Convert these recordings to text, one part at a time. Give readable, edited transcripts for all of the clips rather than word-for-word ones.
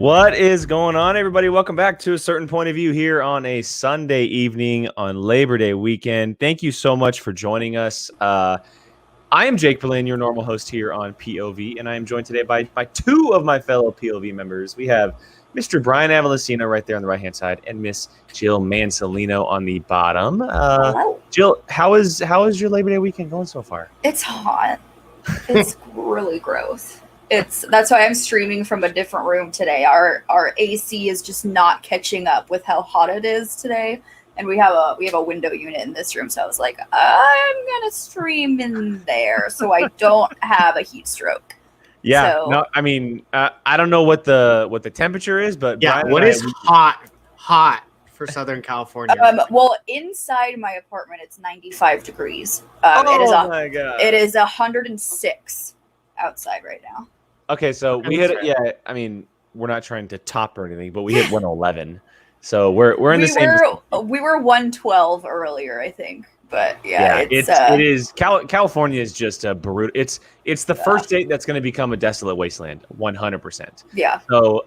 What is going on, everybody? Welcome back to A Certain Point of View here on a Sunday evening on Labor Day weekend. Thank you so much for joining us. I am Jake Berlin, your normal host here on POV, and I am joined today by two of my fellow POV members. We have Mr. Brian Avalosino right there on the right-hand side and Miss Jill Mansolino on the bottom. Hello. Jill, how is your Labor Day weekend going so far? It's hot. It's really gross. That's why I'm streaming from a different room today. Our AC is just not catching up with how hot it is today, and we have a window unit in this room. So I was like, I'm gonna stream in there so I don't have a heat stroke. Yeah, So, no, I mean, I don't know what the temperature is, but yeah, Brian what and is hot for Southern California? well, inside my apartment it's 95 degrees. My God! It is 106 outside right now. Okay, so we hit it. Yeah, I mean, we're not trying to top or anything, but we hit 111. So we're in the same. We were 112 earlier, I think. But yeah, it is. California is just a brutal. It's the first state that's going to become a desolate wasteland, 100%. Yeah. So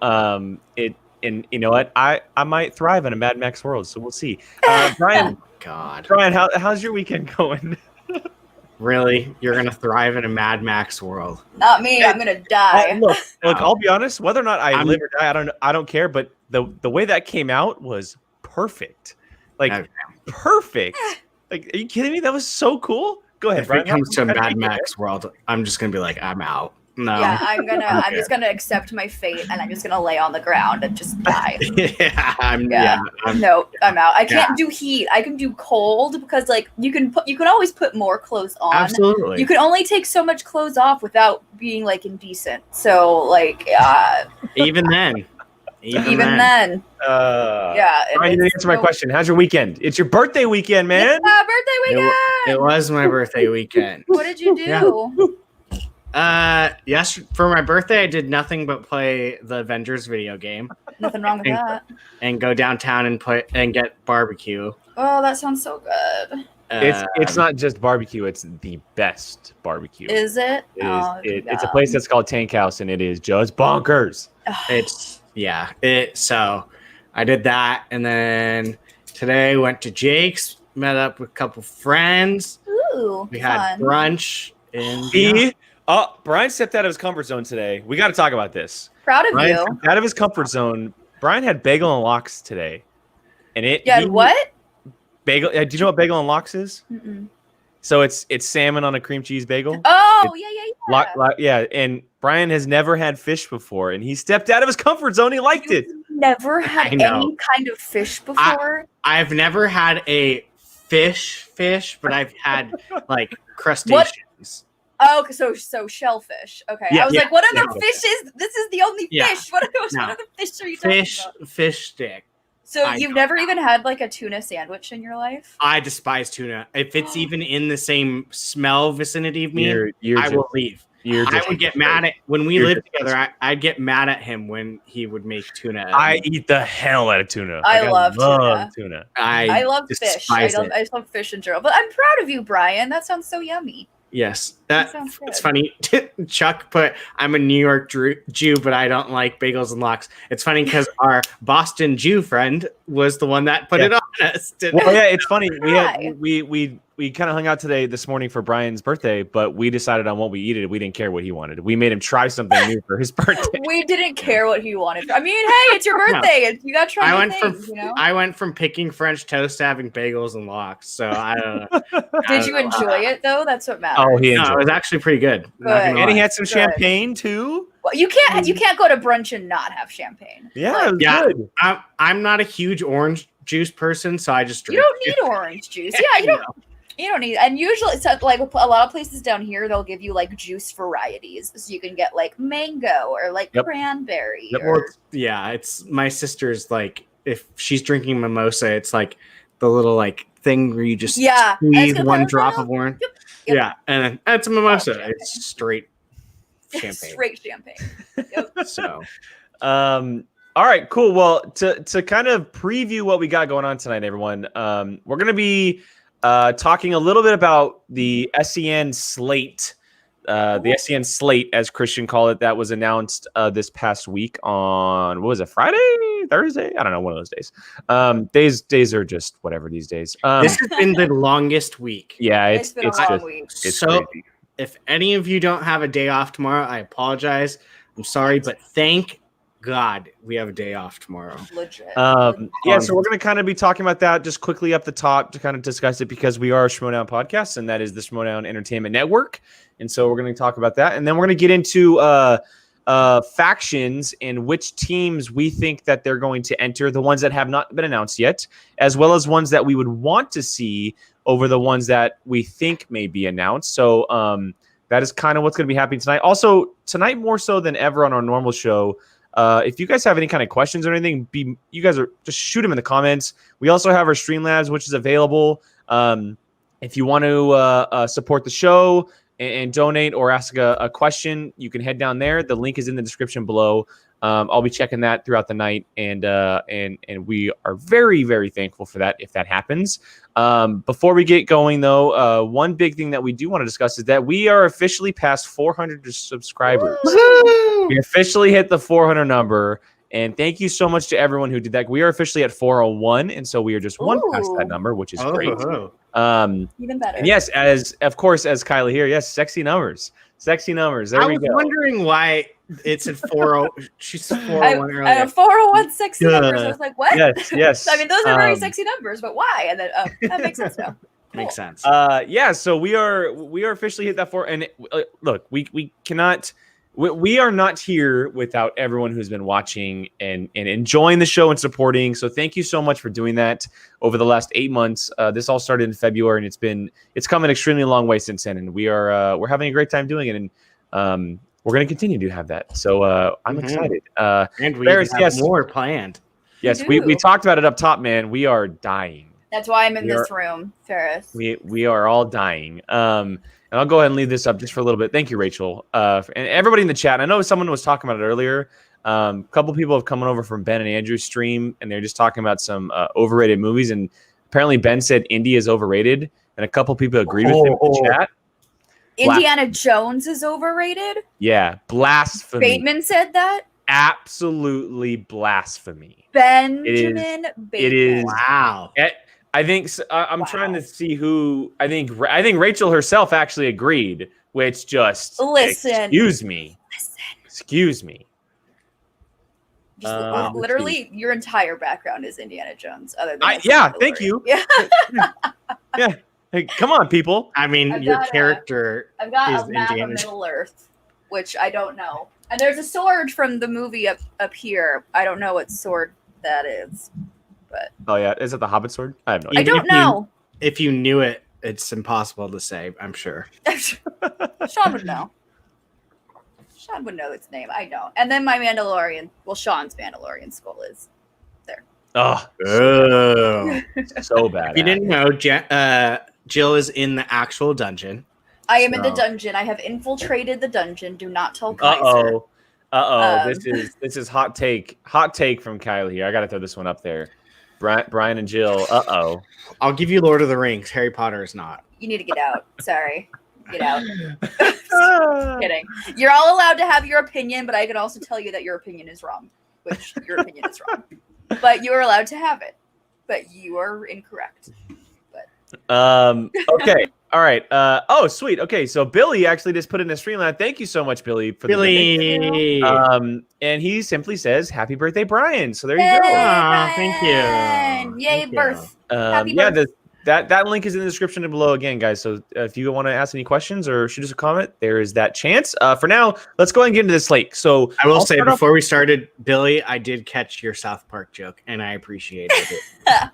and you know what? I might thrive in a Mad Max world. So we'll see. Brian, God, Brian, how's your weekend going? Really? You're gonna thrive in a Mad Max world? Not me. I'm gonna die. Look, I'll be honest. Whether or not I live or die, I don't care. But the way that came out was perfect. Like perfect. Like, are you kidding me? That was so cool. Go ahead, If Brian. it comes to a Mad Max world, I'm just gonna be like, I'm out. No. Yeah, I'm just gonna accept my fate, and I'm just gonna lay on the ground and just die. I'm No, I'm out. I can't do heat. I can do cold because like you can always put more clothes on. Absolutely. You can only take so much clothes off without being like indecent. So like even then. Even then. Yeah. Brian, you didn't answer my question. How's your weekend? It's your birthday weekend, man. Yeah, birthday weekend. It was my birthday weekend. What did you do? Yes, for my birthday, I did nothing but play the Avengers video game. Nothing wrong with that. And go downtown and get barbecue. Oh, that sounds so good. It's not just barbecue; it's the best barbecue. Is it? It's a place that's called Tank House, and it is just bonkers. So I did that, and then today went to Jake's, met up with a couple friends. Ooh, we had brunch. Brian stepped out of his comfort zone today. We got to talk about this. Proud of Brian you. Stepped out of his comfort zone. Brian had bagel and lox today, and what? Bagel. Do you know what bagel and lox is? Mm-mm. So it's salmon on a cream cheese bagel. Oh, yeah. Yeah, and Brian has never had fish before, and he stepped out of his comfort zone. He liked it. Never had any kind of fish before. I've never had a fish, but I've had like crustaceans. Oh, so shellfish. Okay, I was like, what other fishes? This is the only fish. What other fish are you talking about? Fish stick. So you've never even had like a tuna sandwich in your life? I despise tuna. If it's even in the same smell vicinity of me, I will leave. I would get mad at when we lived together. I'd get mad at him when he would make tuna. I eat the hell out of tuna. I love tuna. I love fish. I love fish in general. But I'm proud of you, Brian. That sounds so yummy. Yes, it's funny. Chuck put, I'm a New York Jew, but I don't like bagels and lox. It's funny because our Boston Jew friend was the one that put it on us. Well, yeah, it's funny. We kind of hung out this morning for Brian's birthday, but we decided on what we eated. We didn't care what he wanted. We made him try something new for his birthday. We didn't care what he wanted. I mean, hey, it's your birthday. You got to try things, I went from picking French toast to having bagels and lox. So I don't know. Did you enjoy it though? That's what matters. Oh, he enjoyed it was actually pretty good. And he had some champagne too. Well, you can't go to brunch and not have champagne. Yeah, good. I'm not a huge orange juice person, so I just drink. You don't need orange juice. Yeah, you don't need, and usually it's like a lot of places down here, they'll give you like juice varieties, so you can get like mango or like cranberry. It's my sister's like, if she's drinking mimosa, it's like the little like thing where you just squeeze one drop of orange. Yep. Yeah, and it's a mimosa. Okay. It's straight champagne. Straight champagne. Yep. So, all right, cool. Well, to kind of preview what we got going on tonight, everyone, we're gonna be talking a little bit about the SEN slate the SEN slate, as Christian called it, that was announced this past week on, what was it, Friday, Thursday? I don't know, one of those days. Days are just whatever these days. This has been the longest week. Yeah, it's been a long week. It's so crazy. If any of you don't have a day off tomorrow, I apologize. I'm sorry, but thank God we have a day off tomorrow. Legit. Yeah, so we're going to kind of be talking about that just quickly up the top to kind of discuss it because we are a Schmodown podcast, and that is the Schmodown Entertainment Network. And so we're going to talk about that. And then we're going to get into factions and which teams we think that they're going to enter, the ones that have not been announced yet, as well as ones that we would want to see over the ones that we think may be announced. So that is kind of what's going to be happening tonight. Also, tonight more so than ever on our normal show, if you guys have any kind of questions or anything, you guys are just shoot them in the comments. We also have our Streamlabs, which is available. If you want to support the show and donate or ask a question, you can head down there. The link is in the description below. I'll be checking that throughout the night, and we are very, very thankful for that if that happens. Before we get going, though, one big thing that we do want to discuss is that we are officially past 400 subscribers. Woo! We officially hit the 400 number, and thank you so much to everyone who did that. We are officially at 401, and so we are just one past that number, which is great. Even better. And yes, as Kylie here, yes, sexy numbers. There we go. I was wondering why it's at 40. She's 401 earlier. I have 401 sexy numbers. I was like, what? Yes. I mean, those are very sexy numbers, but why? And then that makes sense now. Makes sense. Yeah. So we are officially hit that 4. And look, we cannot. We are not here without everyone who's been watching and enjoying the show and supporting. So thank you so much for doing that over the last 8 months. This all started in February, and it's come an extremely long way since then. And we're having a great time doing it, and we're going to continue to have that. So I'm excited. And we have more planned. Yes, we talked about it up top, man. We are dying. That's why I'm in this room, Ferris. We are all dying. And I'll go ahead and leave this up just for a little bit. Thank you, Rachel. And everybody in the chat. I know someone was talking about it earlier. A couple people have come over from Ben and Andrew's stream, and they're just talking about some overrated movies. And apparently Ben said Indy is overrated, and a couple people agreed with him in the chat. Indiana Jones is overrated? Yeah, blasphemy. Bateman said that? Absolutely blasphemy. Benjamin Bateman. It is. Wow. I think I'm trying to see who. I think Rachel herself actually agreed, which just excuse me. Just literally, your entire background is IndianaNes. Other than thank you. Yeah. Yeah. Hey, come on, people. I mean, your character. I've got is a map Indiana of Middle Earth, which I don't know. And there's a sword from the movie up here. I don't know what sword that is. But oh yeah, is it the Hobbit sword? I have no idea. I don't know. If you knew it, it's impossible to say, I'm sure. Sean would know. Sean would know its name. I don't. And then my Mandalorian, Sean's Mandalorian skull is there. Oh, so bad. If you didn't know, Jill is in the actual dungeon. I am in the dungeon. I have infiltrated the dungeon. Do not tell Kaiser. This is hot take from Kylie here. I gotta throw this one up there. Brian and Jill. I'll give you Lord of the Rings. Harry Potter is not. You need to get out. Sorry. Get out. Just kidding. You're all allowed to have your opinion, but I can also tell you that your opinion is wrong. Which your opinion is wrong. But you are allowed to have it. But you are incorrect. Okay. All right. Oh, sweet. Okay, so Billy actually just put in a Streamlab. Thank you so much, Billy, for Billy. And he simply says, "Happy birthday, Brian." So there you Yay, go. Thank you. Yay, Thank birth. you. Happy Yeah, birth. that link is in the description below again, guys. So if you want to ask any questions or shoot us a comment, there is that chance. For now, let's go ahead and get into this slate. So I will say before we started, Billy, I did catch your South Park joke, and I appreciated it.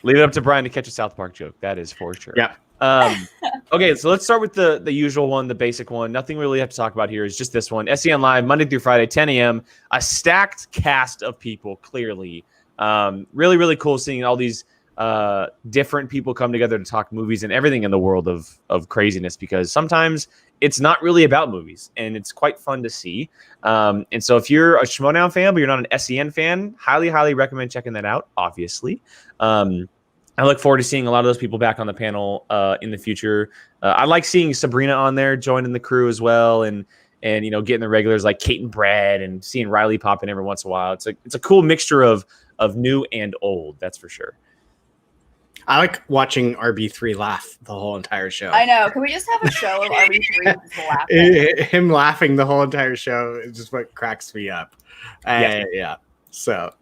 Leave it up to Brian to catch a South Park joke. That is for sure. Yeah. Okay, so let's start with the usual one, the basic one. Nothing really have to talk about here is just this one. SEN Live, Monday through Friday, 10 a.m. A stacked cast of people, clearly. Really, really cool seeing all these different people come together to talk movies and everything in the world of craziness, because sometimes it's not really about movies, and it's quite fun to see. And so if you're a Schmodown fan, but you're not an SEN fan, highly, highly recommend checking that out, obviously. I look forward to seeing a lot of those people back on the panel in the future. I like seeing Sabrina on there joining the crew as well, and getting the regulars like Kate and Brad, and seeing Riley pop in every once in a while. It's a cool mixture of new and old, that's for sure. I like watching RB3 laugh the whole entire show. I know. Can we just have a show of RB3 laughing? Him laughing the whole entire show is just what cracks me up. Yeah. So.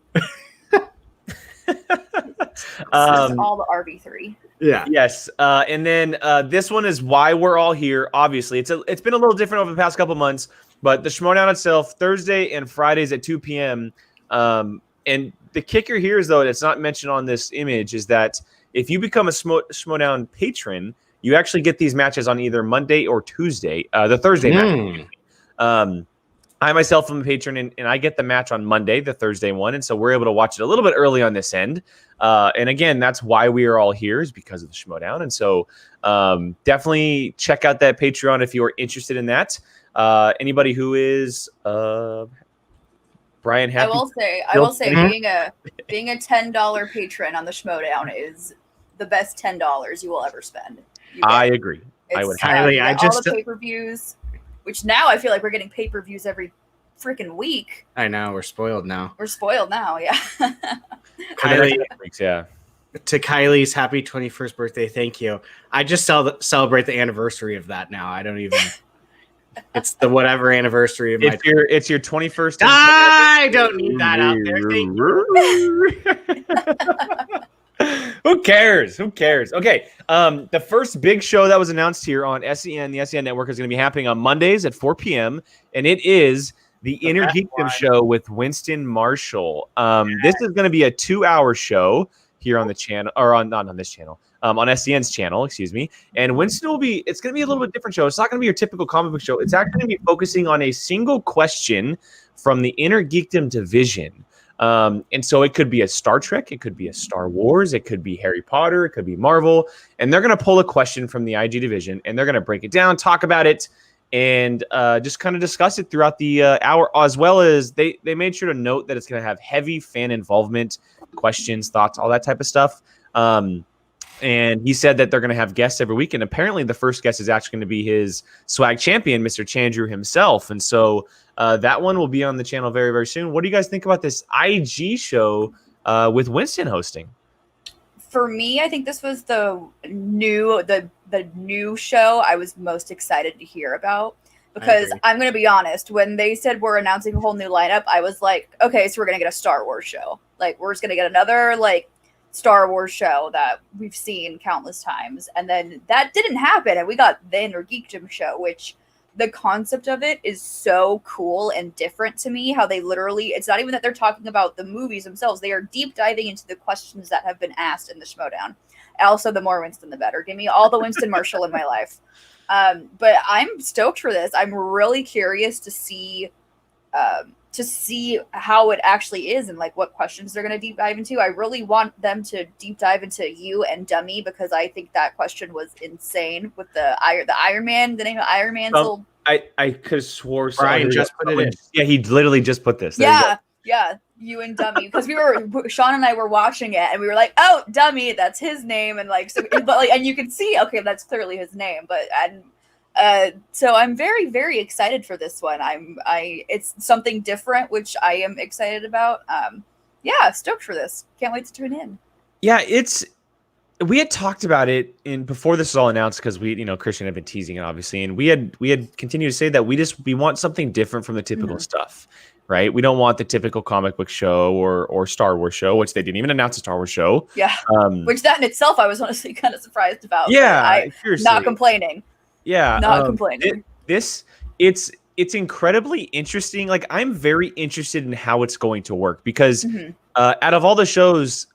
All the RB3. Yeah. Yes. And then this one is why we're all here. Obviously, it's been a little different over the past couple months, but the Schmodown itself, Thursday and Fridays at 2 p.m. And the kicker here is, though, it's not mentioned on this image, is that if you become a Schmodown patron, you actually get these matches on either Monday or Tuesday, the Thursday match. I myself am a patron, and I get the match on Monday, the Thursday one, and so we're able to watch it a little bit early on this end. And again, that's why we are all here, is because of the Schmodown. And so definitely check out that Patreon if you are interested in that. Anybody who is Brian happy? I will say, being a $10 patron on the Schmodown is the best $10 you will ever spend. I agree. I would highly. All the pay-per-views, which now I feel like we're getting pay-per-views every freaking week. I know, we're spoiled now. Yeah. Kylie, yeah. To Kylie's happy 21st birthday, thank you. I just celebrate the anniversary of that now. I don't even. It's the whatever anniversary of it's your 21st. I don't need that out there. Thank you. Who cares? Okay. The first big show that was announced here on SEN, the SEN network, is going to be happening on Mondays at 4 p.m. And it is the Inner Geekdom show with Winston Marshall. This is going to be a 2-hour show here on the channel, or not on this channel, on SEN's channel, excuse me. And Winston it's going to be a little bit different show. It's not going to be your typical comic book show. It's actually going to be focusing on a single question from the Inner Geekdom division. And so it could be a Star Trek, it could be a Star Wars, it could be Harry Potter, it could be Marvel, and they're going to pull a question from the IG division, and they're going to break it down, talk about it, and just kind of discuss it throughout the hour, as well as they made sure to note that it's going to have heavy fan involvement, questions, thoughts, all that type of stuff. And he said that they're going to have guests every week, and apparently the first guest is actually going to be his swag champion, Mr. Chandru himself. And so that one will be on the channel very, very soon. What do you guys think about this IG show with Winston hosting? For me, I think this was the new show I was most excited to hear about, because I'm going to be honest, when they said we're announcing a whole new lineup, I was like, okay, so we're going to get a Star Wars show. Like, we're just going to get another Star Wars show that we've seen countless times. And then that didn't happen, and we got the Inner Geekdom show, which the concept of it is so cool and different to me. How they literally, it's not even that they're talking about the movies themselves, they are deep diving into the questions that have been asked in the Schmodown. Also, the more Winston the better. Give me all the Winston Marshall in my life. But I'm stoked for this. I'm really curious to see how it actually is, and what questions they're going to deep dive into. I really want them to deep dive into you and Dummy, because I think that question was insane with the Iron Man, the name of Iron Man's little. I could have swore Brian just put it in. Yeah, he literally just put this. Yeah, you and Dummy, because Sean and I were watching it, and we were like, oh, Dummy, that's his name, and and you can see, okay, that's clearly his name, so I'm very, very excited for this one. It's something different, which I am excited about. Stoked for this. Can't wait to tune in. Yeah, we had talked about it before this was all announced, because Christian had been teasing it, obviously, and we had continued to say that we want something different from the typical stuff, right? We don't want the typical comic book show or Star Wars show, which they didn't even announce a Star Wars show. Yeah, which that in itself I was honestly kind of surprised about. Yeah, not complaining. Yeah, not complaining. It's incredibly interesting. I'm very interested in how it's going to work, because out of all the shows,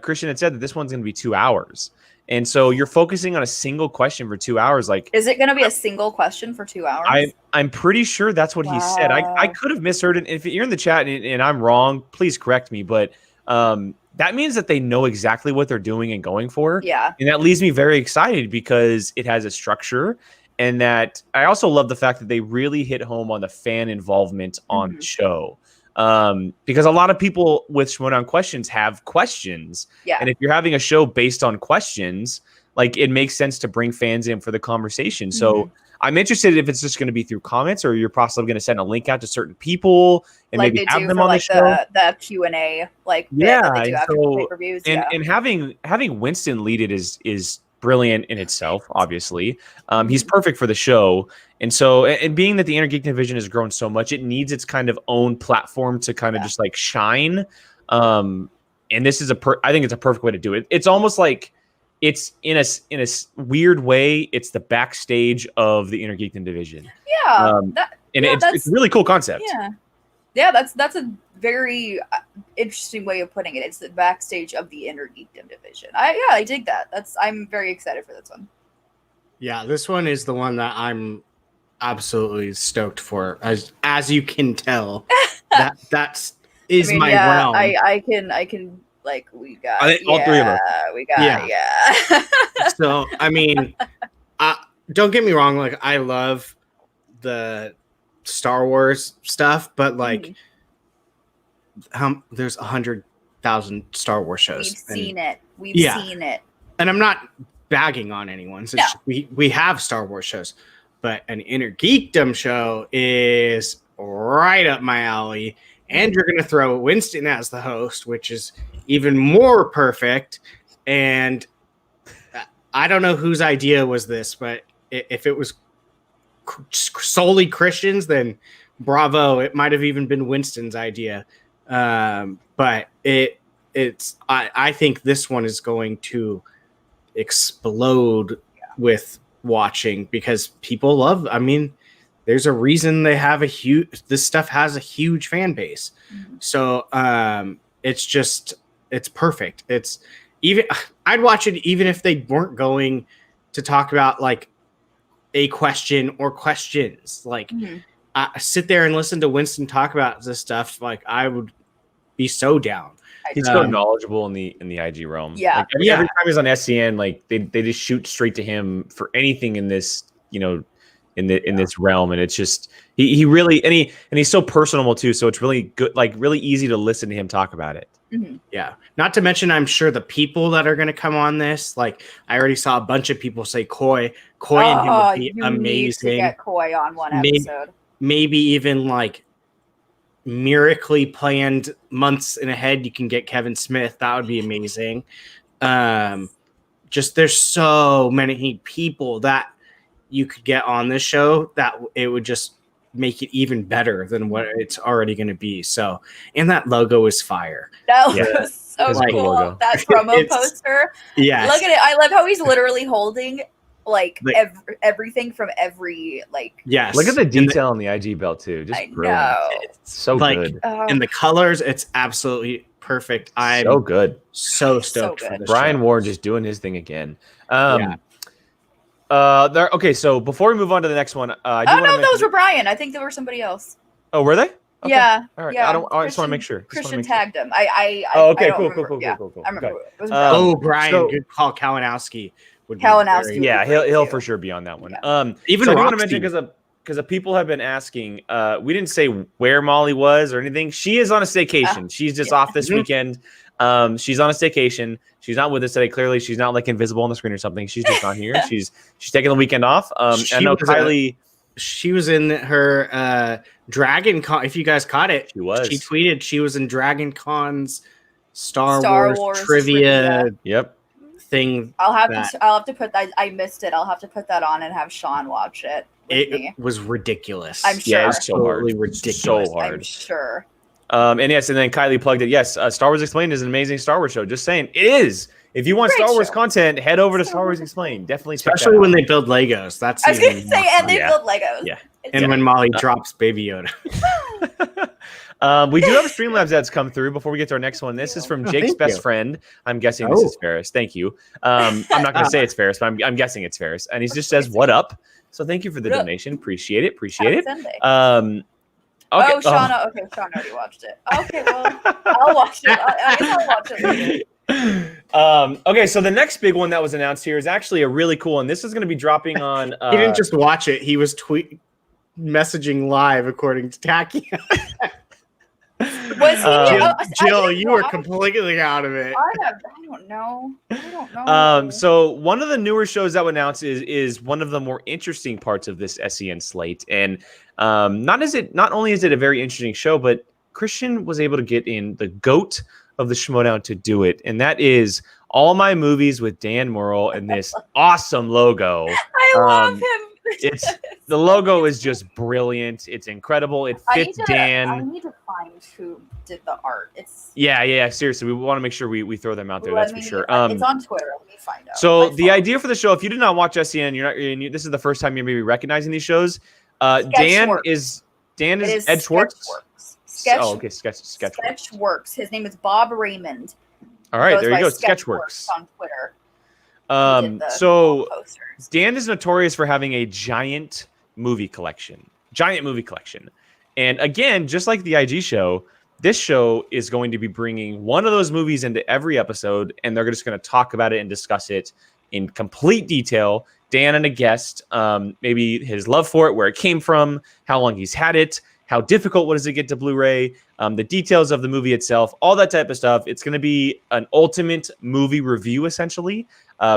Christian had said that this one's going to be 2 hours, and so you're focusing on a single question for 2 hours. Is it going to be a single question for 2 hours? I'm pretty sure that's what he said. I could have misheard it. If you're in the chat and I'm wrong, please correct me. But that means that they know exactly what they're doing and going for. Yeah. And that leaves me very excited, because it has a structure, and that I also love the fact that they really hit home on the fan involvement on the show. Because a lot of people with Shimon on Questions have questions. Yeah. And if you're having a show based on questions, like it makes sense to bring fans in for the conversation. So I'm interested if it's just going to be through comments or you're possibly going to send a link out to certain people and like maybe they have do them for on like the show. The Q&A like bit Yeah, that they do and after so- pay-per-views. And having Winston lead it is brilliant in itself. Obviously, he's perfect for the show. And so, and being that the Inner Geek division has grown so much, it needs its kind of own platform to kind of just like shine. And this is I think it's a perfect way to do it. It's almost like it's in a weird way, it's the Backstage of the Inner Geekdom division. Yeah, it's a really cool concept. Yeah, that's a very interesting way of putting it. It's the Backstage of the Inner Geekdom division. I dig that. I'm very excited for this one. Yeah, this one is the one that I'm absolutely stoked for. As you can tell, that's my realm. I can like we got all three of us. We got So I mean, don't get me wrong. Like I love the Star Wars stuff, but like, there's 100,000 Star Wars shows. We've seen it. We've seen it. And I'm not bagging on anyone. So we have Star Wars shows, but an Inner Geekdom show is right up my alley. And you're going to throw Winston as the host, which is even more perfect. And I don't know whose idea was this, but if it was solely Christians, then bravo. It might have even been Winston's idea. But I think this one is going to explode with watching because people love, there's a reason they have this stuff has a huge fan base. So, it's perfect. I'd watch it even if they weren't going to talk about like a question or questions. Like sit there and listen to Winston talk about this stuff. Like I would be so down. He's so knowledgeable in the IG realm. Yeah. Like, every time he's on SCN, like they just shoot straight to him for anything in this, in this realm. And it's just he really and he's so personable too. So it's really good, like really easy to listen to him talk about it. Yeah. Not to mention, I'm sure the people that are going to come on this, like I already saw a bunch of people say Koi and him would be amazing. Need to get Koi on one episode. Maybe even like miraculously planned months in ahead, you can get Kevin Smith. That would be amazing. Just there's so many people that you could get on this show that it would just make it even better than what it's already going to be. So, and that logo is fire. That was so cool. That promo poster. Yeah. Look at it. I love how he's literally holding like everything from every like. Yes. Look at the detail on the IG belt too. Just brilliant. It's so good. And the colors, it's absolutely perfect. I'm so good. So stoked for this. Brian Ward just doing his thing again. Okay, so before we move on to the next one, those were Brian. I think they were somebody else. Oh, were they? Okay. Yeah. All right. Yeah. I just want to make sure. Christian tagged him. Okay, cool. I remember. Brian, good call. Kalinowski would be he'll for sure be on that one. Yeah. Even I want to mention because people have been asking. We didn't say where Molly was or anything. She is on a staycation. She's just off this weekend. She's on a staycation. She's not with us today. Clearly, she's not like invisible on the screen or something. She's just not here. She's taking the weekend off. I know Kylie. She was in her Dragon Con. If you guys caught it, she was. She tweeted she was in Dragon Con's Star Wars trivia. Yep. Thing. I'll have to put that. I missed it. I'll have to put that on and have Sean watch it. It was ridiculous. I'm sure. Yeah, it's so hard. Ridiculous. So hard. I'm sure. And then Kylie plugged it. Yes, Star Wars Explained is an amazing Star Wars show. Just saying, it is. If you want Star Wars content, head over to Star Wars Explained. Definitely, especially when they build Legos. That's I was going to say, and they build Legos. Yeah, and when Molly drops Baby Yoda. We do have a Streamlabs that's come through. Before we get to our next one, this is from Jake's best friend. I'm guessing this is Ferris. Thank you. I'm not going to say it's Ferris, but I'm guessing it's Ferris. And he just says, "What up?" So thank you for the donation. Appreciate it. Okay. Sean. Okay, Sean already watched it. Okay, well, I'll watch it. I guess I'll watch it later. Okay, so the next big one that was announced here is actually a really cool one. This is going to be dropping on. He didn't just watch it; he was messaging live, according to Taki. Jill, you were completely out of it. I don't know. So one of the newer shows that was announced is one of the more interesting parts of this SEN slate, and not only is it a very interesting show, but Christian was able to get in the GOAT of the Schmodown to do it, and that is All My Movies with Dan Morrill and this awesome logo. I love him. The logo is just brilliant. It's incredible. It fits Dan. I need to find who did the art. Yeah. Seriously, we want to make sure we throw them out there. That's for sure. It's on Twitter. Let me find out. So the idea for the show, if you did not watch SEN, this is the first time you're maybe recognizing these shows. Dan is Ed Schwartz. Sketchworks. His name is Bob Raymond. All right, there you go. Sketchworks on Twitter. So Dan is notorious for having a giant movie collection. And again, just like the IG show, this show is going to be bringing one of those movies into every episode, and they're just going to talk about it and discuss it in complete detail. Dan and a guest, maybe his love for it, where it came from, how long he's had it, how difficult was it to get to Blu-ray, the details of the movie itself, all that type of stuff. It's going to be an ultimate movie review, essentially,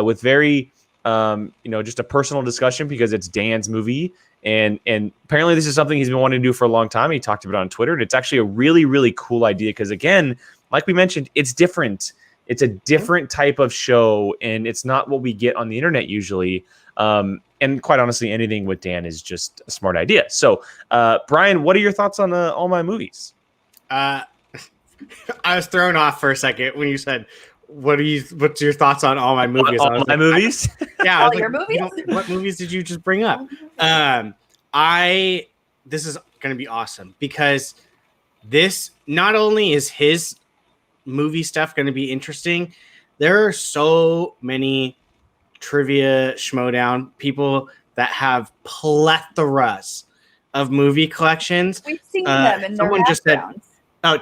with very, just a personal discussion because it's Dan's movie. And apparently this is something he's been wanting to do for a long time. He talked about it on Twitter. And it's actually a really, really cool idea because, again, like we mentioned, it's different. It's a different type of show, and it's not what we get on the internet usually. And quite honestly, anything with Dan is just a smart idea. So, Brian, what are your thoughts on All My Movies? I was thrown off for a second when you said, what's your thoughts on All My Movies? All My Movies? Yeah. All your movies? What movies did you just bring up? This is going to be awesome because this not only is his movie stuff going to be interesting, there are so many trivia Schmodown people that have plethoras of movie collections. We've seen them in their backgrounds.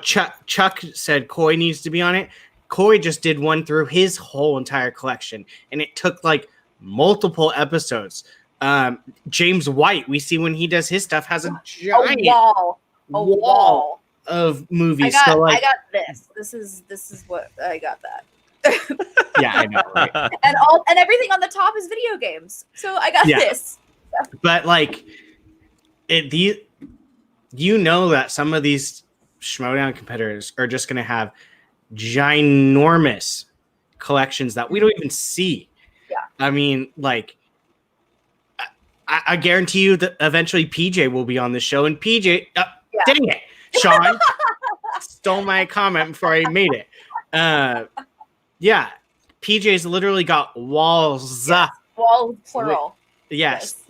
Chuck said Coy needs to be on it. Coy just did one through his whole entire collection, and it took like multiple episodes. James White, we see when he does his stuff, has a giant wall of movies. I got this. This is what I got that. Yeah, I know, right? and everything on the top is video games. So I got this. But like that some of these Schmodown competitors are just going to have ginormous collections that we don't even see. Yeah. I mean, like, I guarantee you that eventually PJ will be on the show, and PJ, dang it, Sean stole my comment before I made it. PJ's literally got walls. Wall plural.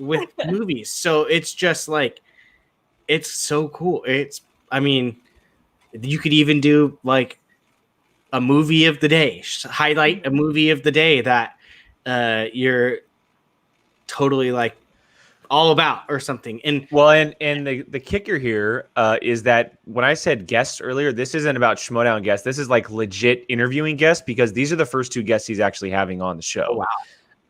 With movies. So it's just like, it's so cool. You could even do like a movie of the day, highlight a movie of the day that you're totally like all about or something. And the kicker here is that when I said guests earlier, this isn't about Schmodown guests. This is like legit interviewing guests because these are the first two guests he's actually having on the show. Oh, wow.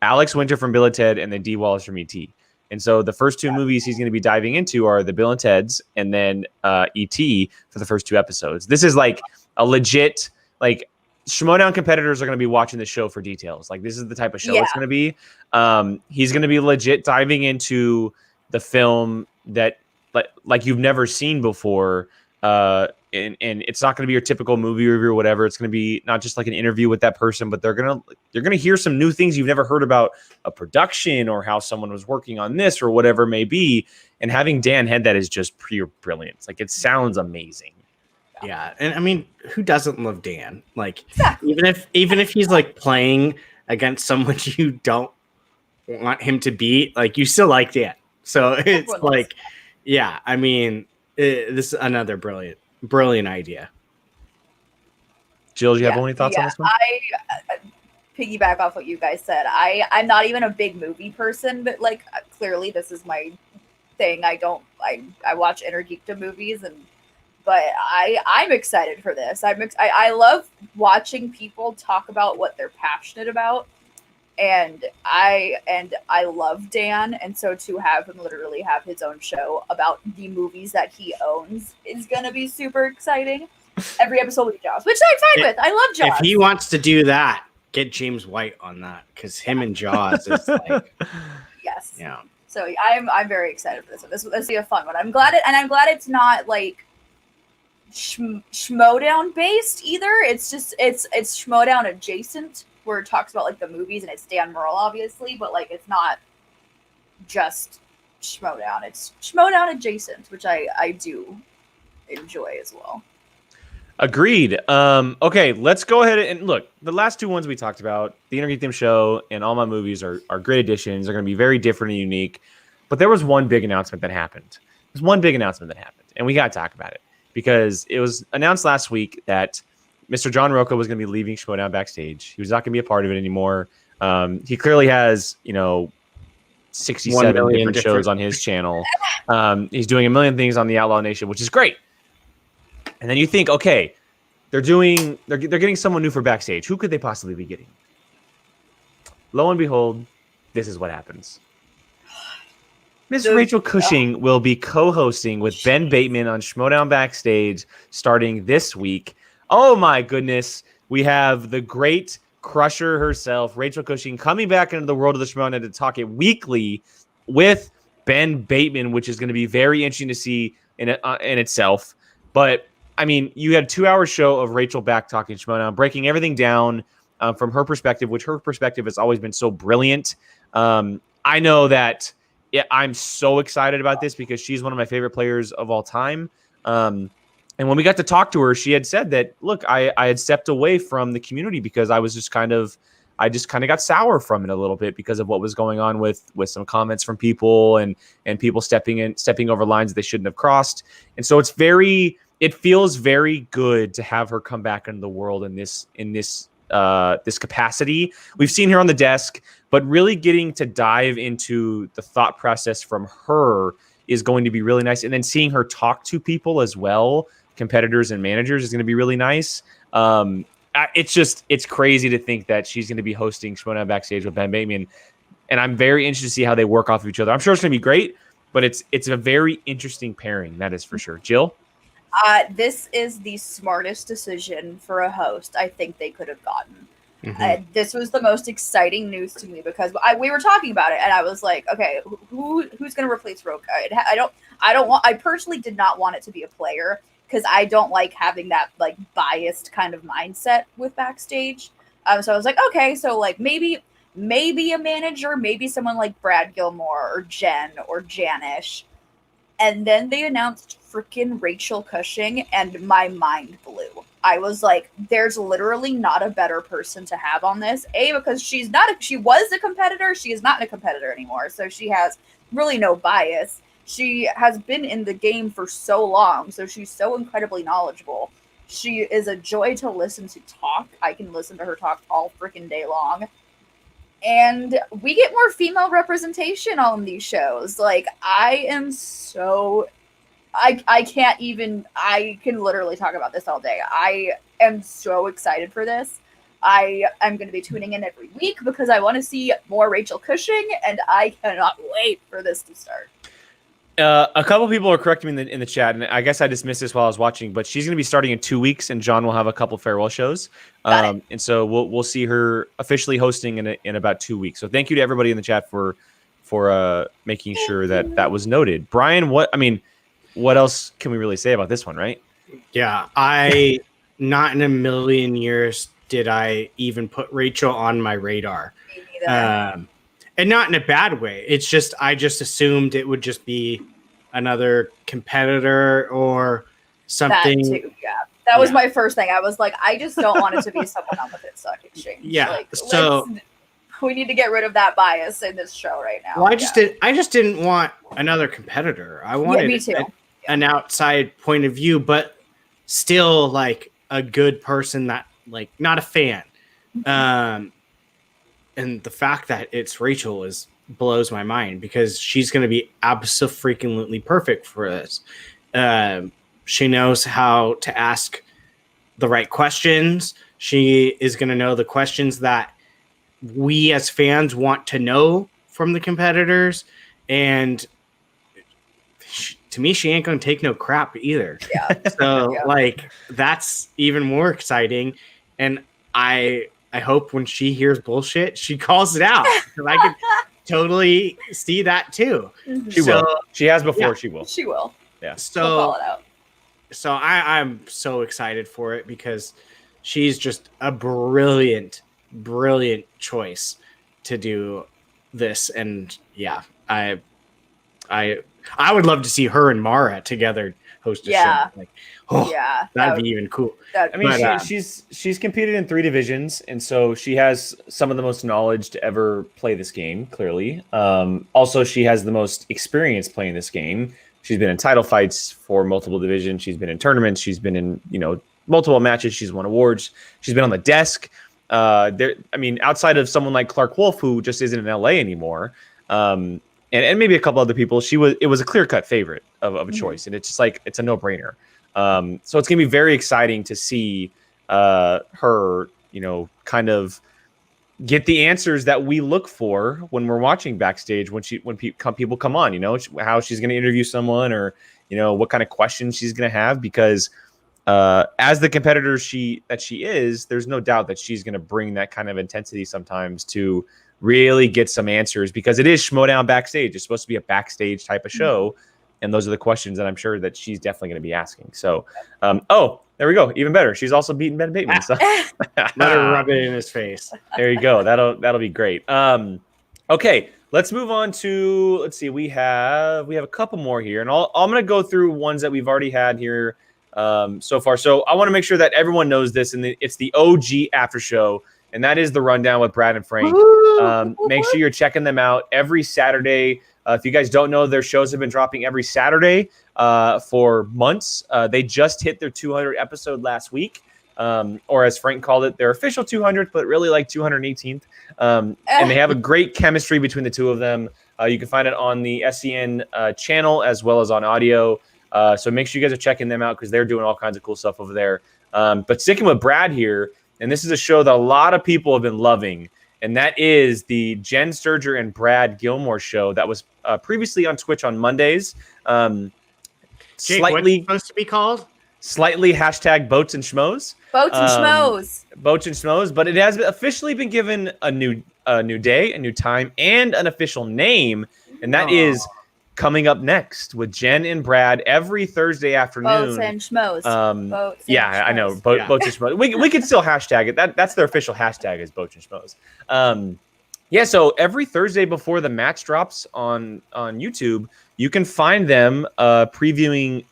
Alex Winter from Bill and Ted and then Dee Wallace from E.T. And so the first two movies he's going to be diving into are the Bill and Ted's and then E.T. for the first two episodes. This is like a legit, like, Schmodown competitors are going to be watching the show for details. Like, this is the type of show it's going to be. He's going to be legit diving into the film that like you've never seen before. And it's not going to be your typical movie review or whatever. It's going to be not just like an interview with that person, but you're going to hear some new things you've never heard about a production or how someone was working on this or whatever it may be. And having Dan head that is just pure brilliance. Like, it sounds amazing. Yeah, and I mean, who doesn't love Dan? Like, even if he's like playing against someone you don't want him to beat, like, you still like Dan. So it's like, yeah, I mean, this is another brilliant idea. Jill, do you have any thoughts on this one? I piggyback off what you guys said. I'm not even a big movie person, but like clearly this is my thing. I watch inner Geekdom movies but I'm excited for this. I love watching people talk about what they're passionate about, and I love Dan, and so to have him literally have his own show about the movies that he owns is gonna be super exciting. Every episode with Jaws, which I'm fine with. I love Jaws. If he wants to do that, get James White on that, because him and Jaws is like, yes, yeah. So I'm very excited for this. This will be a fun one. I'm glad it's not like Schmodown based either. It's Schmodown adjacent, where it talks about like the movies, and it's Dan Murrell obviously, but like it's not just Schmodown. It's Schmodown adjacent, which I do enjoy as well. Agreed. Okay, let's go ahead and look. The last two ones we talked about, the Inner Geekdom show and All My Movies, are great additions. They're going to be very different and unique. But there was one big announcement that happened. There's one big announcement that happened, and we got to talk about it because it was announced last week that Mr. John Rocco was going to be leaving Shimon Backstage. He was not going to be a part of it anymore. He clearly has, 67 different shows on his channel. He's doing a million things on the Outlaw Nation, which is great. And then you think, okay, they're getting someone new for Backstage. Who could they possibly be getting? Lo and behold, this is what happens. Miss Rachel Cushing will be co-hosting with Ben Bateman on Schmodown Backstage starting this week. Oh my goodness. We have the great crusher herself, Rachel Cushing, coming back into the world of the Schmodown to talk it weekly with Ben Bateman, which is going to be very interesting to see in itself. But I mean, you had a 2-hour show of Rachel back talking Schmodown, breaking everything down from her perspective, which her perspective has always been so brilliant. I know that I'm so excited about this because she's one of my favorite players of all time. And when we got to talk to her, she had said that, look, I had stepped away from the community because I just kind of got sour from it a little bit because of what was going on with some comments from people and people stepping over lines that they shouldn't have crossed. And so it feels very good to have her come back into the world in this capacity. We've seen her on the desk, but really getting to dive into the thought process from her is going to be really nice. And then seeing her talk to people as well, competitors and managers, is going to be really nice. It's crazy to think that she's going to be hosting Shimon Backstage with Ben Bateman. And I'm very interested to see how they work off of each other. I'm sure it's going to be great, but it's a very interesting pairing. That is for sure. Jill? This is the smartest decision for a host I think they could have gotten. Mm-hmm. This was the most exciting news to me because we were talking about it, and I was like, okay, who's going to replace Roka? I personally did not want it to be a player because I don't like having that like biased kind of mindset with Backstage. So I was like, okay, so like maybe a manager, maybe someone like Brad Gilmore or Jen or Janish. And then they announced freaking Rachel Cushing, and my mind blew. I was like, there's literally not a better person to have on this. Because she was a competitor. She is not a competitor anymore. So she has really no bias. She has been in the game for so long. So she's so incredibly knowledgeable. She is a joy to listen to talk. I can listen to her talk all freaking day long. And we get more female representation on these shows. Like, I am so... I can literally talk about this all day. I am so excited for this. I am going to be tuning in every week because I want to see more Rachel Cushing, and I cannot wait for this to start. A couple people are correcting me in the chat, and I guess I dismissed this while I was watching, but she's going to be starting in 2 weeks, and John will have a couple farewell shows. And so we'll see her officially hosting in about 2 weeks. So thank you to everybody in the chat for making sure that was noted. Brian, what else can we really say about this one, right? Yeah, I not in a million years did I even put Rachel on my radar. And not in a bad way. It's just I just assumed it would just be another competitor or something. That too, yeah. That was my first thing. I was like, I just don't want it to be someone on the Finstock Exchange. Yeah. Like, so we need to get rid of that bias in this show right now. Well, I just didn't want another competitor. I wanted me too. An outside point of view, but still like a good person that like not a fan. And the fact that it's Rachel blows my mind because she's going to be absolutely perfect for this. She knows how to ask the right questions. She is going to know the questions that we as fans want to know from the competitors. And to me, she ain't gonna take no crap either. Yeah. So like that's even more exciting. And I hope when she hears bullshit, she calls it out. Because I could totally see that too. She will. She has before. She will. She will. Yeah. So she'll call it out. So I'm so excited for it because she's just a brilliant choice to do this. And yeah, I would love to see her and Mara together host a show. Like, that'd be even cool. I mean, she's competed in 3 divisions, and so she has some of the most knowledge to ever play this game. Clearly, also she has the most experience playing this game. She's been in title fights for multiple divisions. She's been in tournaments. She's been in multiple matches. She's won awards. She's been on the desk. Outside of someone like Clark Wolf, who just isn't in LA anymore. And maybe a couple other people, it was a clear-cut favorite of a choice, and it's just like it's a no-brainer. So it's gonna be very exciting to see her, kind of get the answers that we look for when we're watching Backstage. When people come on, how she's gonna interview someone, or what kind of questions she's gonna have, because as the competitor she is, there's no doubt that she's gonna bring that kind of intensity sometimes to really get some answers, because it is Schmodown Backstage. It's supposed to be a backstage type of show. And those are the questions that I'm sure that she's definitely going to be asking. So, there we go. Even better. She's also beaten Ben Bateman. So let her rub it in his face. There you go. That'll be great. Okay, let's move on to, let's see. We have a couple more here, and I'm going to go through ones that we've already had here so far. So I want to make sure that everyone knows this, and it's the OG after show. And that is the Rundown with Brad and Frank. Make sure you're checking them out every Saturday. If you guys don't know, their shows have been dropping every Saturday for months. They just hit their 200th episode last week, or as Frank called it, their official 200th, but really like 218th. And they have a great chemistry between the two of them. You can find it on the SEN channel as well as on audio. So make sure you guys are checking them out, because they're doing all kinds of cool stuff over there. But sticking with Brad here, and this is a show that a lot of people have been loving, and that is the Jen Sturger and Brad Gilmore show that was previously on Twitch on Mondays. Jake, Slightly what's it supposed to be called? Slightly hashtag Boats and Schmoes. Boats and Schmoes. Boats and Schmoes, but it has officially been given a new day, a new time, and an official name, and that is coming up next with Jen and Brad every Thursday afternoon. Boats and Schmoes. Boats and Schmoes. I know. Boats and Schmoes. We can still hashtag it. That's their official hashtag, is Boats and Schmoes. So every Thursday before the match drops on YouTube, you can find them previewing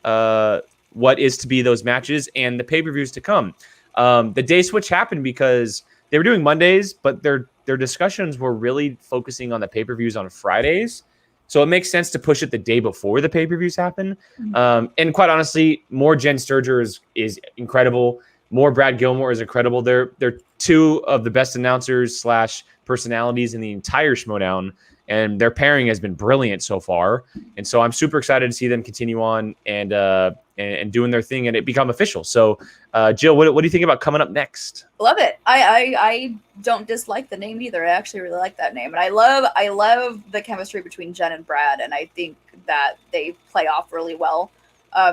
what is to be those matches and the pay-per-views to come. The day switch happened because they were doing Mondays, but their discussions were really focusing on the pay-per-views on Fridays. So it makes sense to push it the day before the pay-per-views happen. And quite honestly, more Jen Sturger is incredible. More Brad Gilmore is incredible. They're two of the best announcers / personalities in the entire Schmodown, and their pairing has been brilliant so far. And so I'm super excited to see them continue on and doing their thing and it become official. So, Jill, what do you think about coming up next? Love it. I don't dislike the name either. I actually really like that name, and I love the chemistry between Jen and Brad, and I think that they play off really well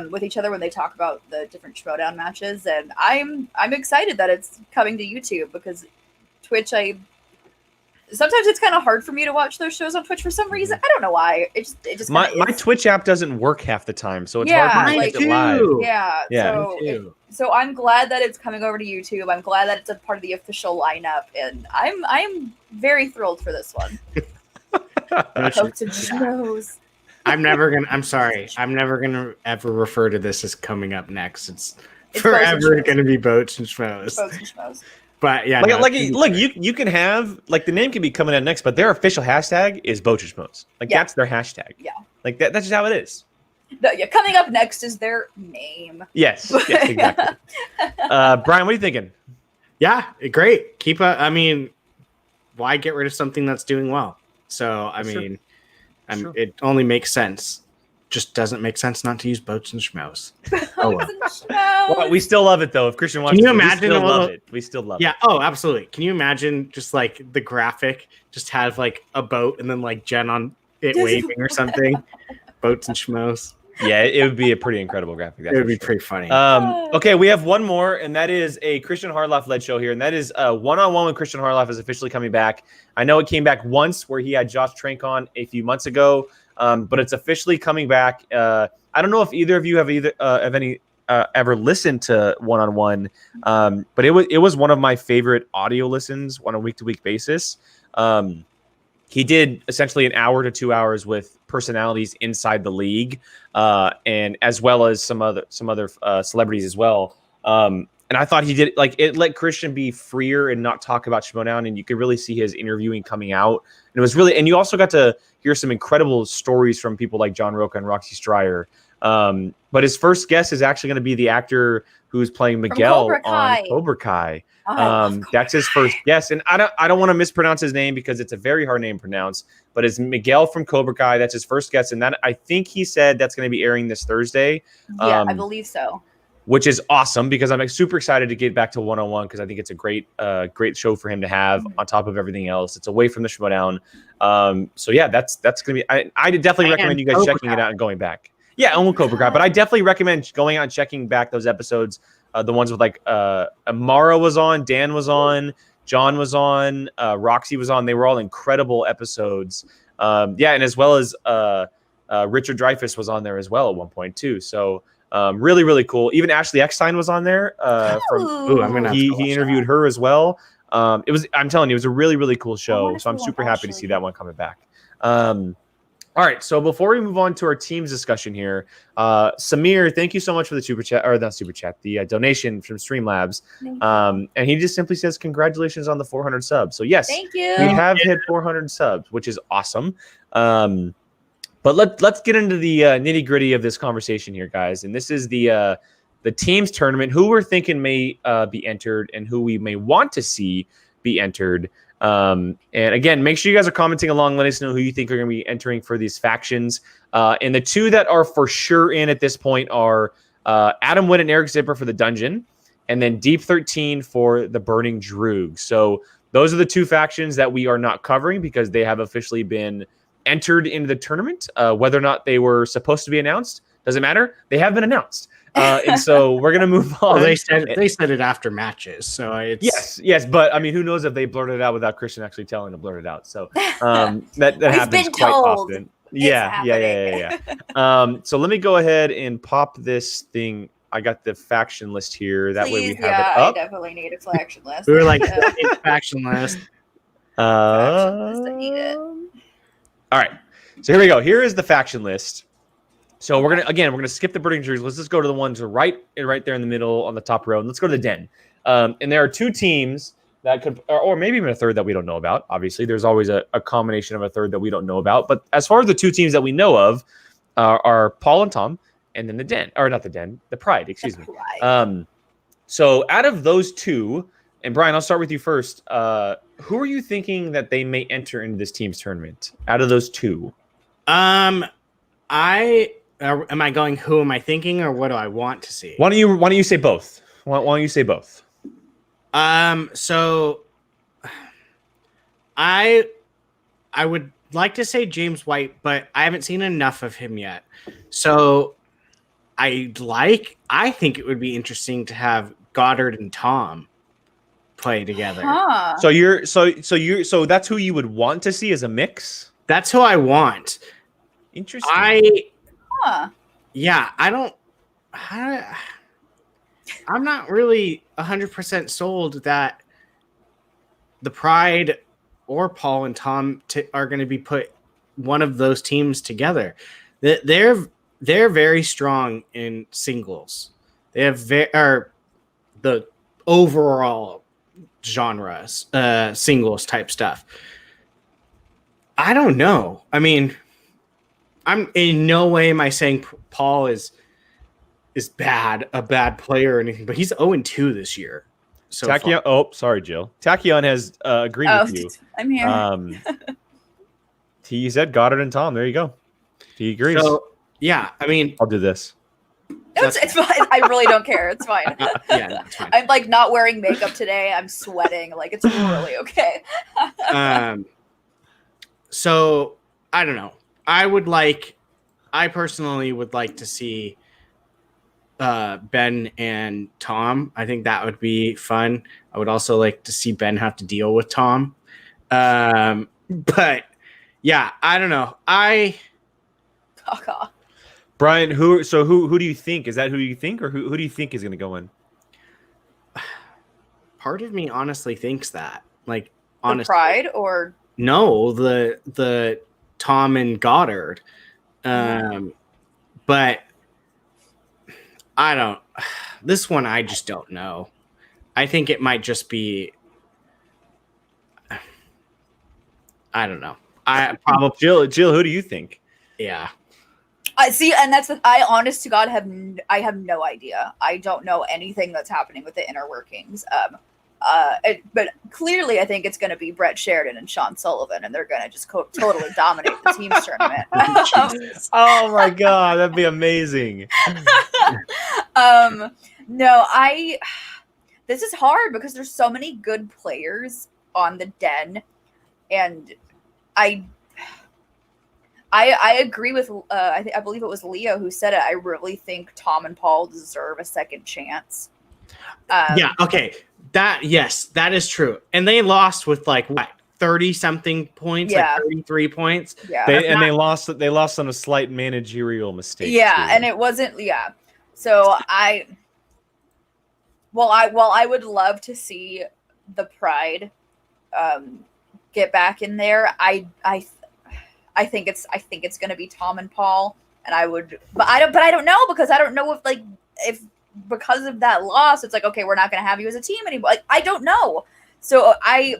with each other when they talk about the different Schmodown matches. And I'm excited that it's coming to YouTube, because Twitch, sometimes it's kind of hard for me to watch those shows on Twitch for some reason. I don't know why. It just my Twitch app doesn't work half the time, so it's hard for me to catch it live. Yeah. So I'm glad that it's coming over to YouTube. I'm glad that it's a part of the official lineup, and I'm very thrilled for this one. Boats and Schmoes. I'm never gonna ever refer to this as coming up next. It's forever gonna be Boats and Schmoes. Boats and Schmoes. But yeah, look, you can have, like, the name can be coming out next, but their official hashtag is Boats and Schmoes. That's their hashtag. Yeah. Like that's just how it is. Coming up next is their name. Yes, exactly. Brian, what are you thinking? Yeah, great. Why get rid of something that's doing well? So it only makes sense. Just doesn't make sense not to use Boats and Schmoes. Oh, well, we still love it though. If Christian watches, can you imagine? We still love it. Yeah. Oh, absolutely. Can you imagine just like the graphic, just have like a boat and then like Jen on it waving or something? Boats and Schmoes. Yeah, it would be a pretty incredible graphic. It would be pretty funny. Okay, we have one more, and that is a Christian Harloff-led show here, and that is One-on-One with Christian Harloff is officially coming back. I know it came back once where he had Josh Trank on a few months ago, but it's officially coming back. I don't know if either of you have ever listened to One-on-One, but it was one of my favorite audio listens on a week-to-week basis. He did essentially an hour to 2 hours with personalities inside the league, and as well as some other celebrities as well. And I thought he did it let Christian be freer and not talk about Shimon, and you could really see his interviewing coming out. And it was really, and you also got to hear some incredible stories from people like John Roca and Roxy Stryer. But his first guest is actually going to be the actor who's playing Miguel on Cobra Kai. That's his first guest, and I don't want to mispronounce his name because it's a very hard name to pronounce, but it's Miguel from Cobra Kai. That's his first guest, and that I think he said that's going to be airing this Thursday. Yeah, I believe so. Which is awesome because I'm super excited to get back to One-on-One because I think it's a great show for him to have on top of everything else. It's away from the Showdown. So yeah, that's going to be. I definitely recommend you guys checking it out and going back. Yeah, and Cobra Kai, but I definitely recommend going out and checking back those episodes. The ones with Amara was on, Dan was on, John was on, Roxy was on. They were all incredible episodes. Yeah, and as well as Richard Dreyfuss was on there as well at one point too. So really, really cool. Even Ashley Eckstein was on there. He interviewed her as well. I'm telling you, it was a really, really cool show. So I'm super happy to see that one coming back. All right, so before we move on to our team's discussion here, Samir, thank you so much for the the donation from Streamlabs. And he just simply says, congratulations on the 400 subs. So yes, thank you. We have hit 400 subs, which is awesome. But let's get into the nitty gritty of this conversation here, guys. And this is the team's tournament, who we're thinking may be entered and who we may want to see be entered. And again, make sure you guys are commenting along. Let us know who you think are going to be entering for these factions. And the two that are for sure in at this point are Adam Witt and Eric Zipper for the Dungeon, and then Deep 13 for the Burning Droog. So those are the two factions that we are not covering because they have officially been entered into the tournament. Whether or not they were supposed to be announced doesn't matter. They have been announced. And so we're gonna move on. Well, they said it after matches, so it's yes. But I mean, who knows if they blurted it out without Christian actually telling to blurt it out? So that happens quite often. Yeah. So let me go ahead and pop this thing. I got the faction list here. That way we have it up. I definitely need a faction list. We were like faction list. I need it. All right. So here we go. Here is the faction list. So we're gonna skip the Burning Droog. Let's just go to the ones right there in the middle on the top row, and let's go to the Den. And there are two teams that could, or maybe even a third that we don't know about. Obviously, there's always a combination of a third that we don't know about. But as far as the two teams that we know of, are Paul and Tom, and then the Den, or not the Den, the Pride. Excuse me. So out of those two, and Brian, I'll start with you first. Who are you thinking that they may enter into this team's tournament? Out of those two, am I going? Who am I thinking, or what do I want to see? Why don't you say both? Why don't you say both? So I would like to say James White, but I haven't seen enough of him yet. So I think it would be interesting to have Goddard and Tom play together. Huh. So that's who you would want to see as a mix? That's who I want. Interesting. Yeah, I'm not really 100% sold that the Pride or Paul and Tom are going to be put one of those teams together. They're very strong in singles. They have the overall genres, singles type stuff. I don't know. I mean, I'm in no way am I saying Paul is a bad player or anything, but he's 0-2 this year. So Tachyon, oh, sorry, Jill. Tachyon has agreed with you. I'm here. He said Goddard and Tom. There you go. He agrees. So, yeah, I mean, I'll do this. It's fine. I really don't care. It's fine. Yeah, it's fine. I'm like not wearing makeup today. I'm sweating. Like it's really okay. So I don't know. I would like I personally would like to see Ben and Tom. I think that would be fun. I would also like to see Ben have to deal with Tom. But yeah, I don't know. Brian, who do you think? Is that who you think, or who do you think is going to go in? Part of me honestly thinks that, like, honestly, the Pride or no, the Tom and Goddard. But I don't. This one, I just don't know. I think it might just be. I don't know. I probably Jill. Who do you think? Yeah. I see, and that's I honest to God have no idea. I don't know anything that's happening with the inner workings. But clearly, I think it's going to be Brett Sheridan and Sean Sullivan, and they're going to just totally dominate the teams tournament. Oh my God, that'd be amazing. No, this is hard because there's so many good players on the Den, and I agree with I believe it was Leo who said it. I really think Tom and Paul deserve a second chance. Yeah. Okay. That is true. And they lost with like what 30 something points, like 33 points. Yeah. They lost on a slight managerial mistake. Yeah, too. And it wasn't. Yeah. So I would love to see the Pride get back in there. I think it's going to be Tom and Paul, and I don't know because I don't know if because of that loss, it's like, okay, we're not going to have you as a team anymore. Like, I don't know. So I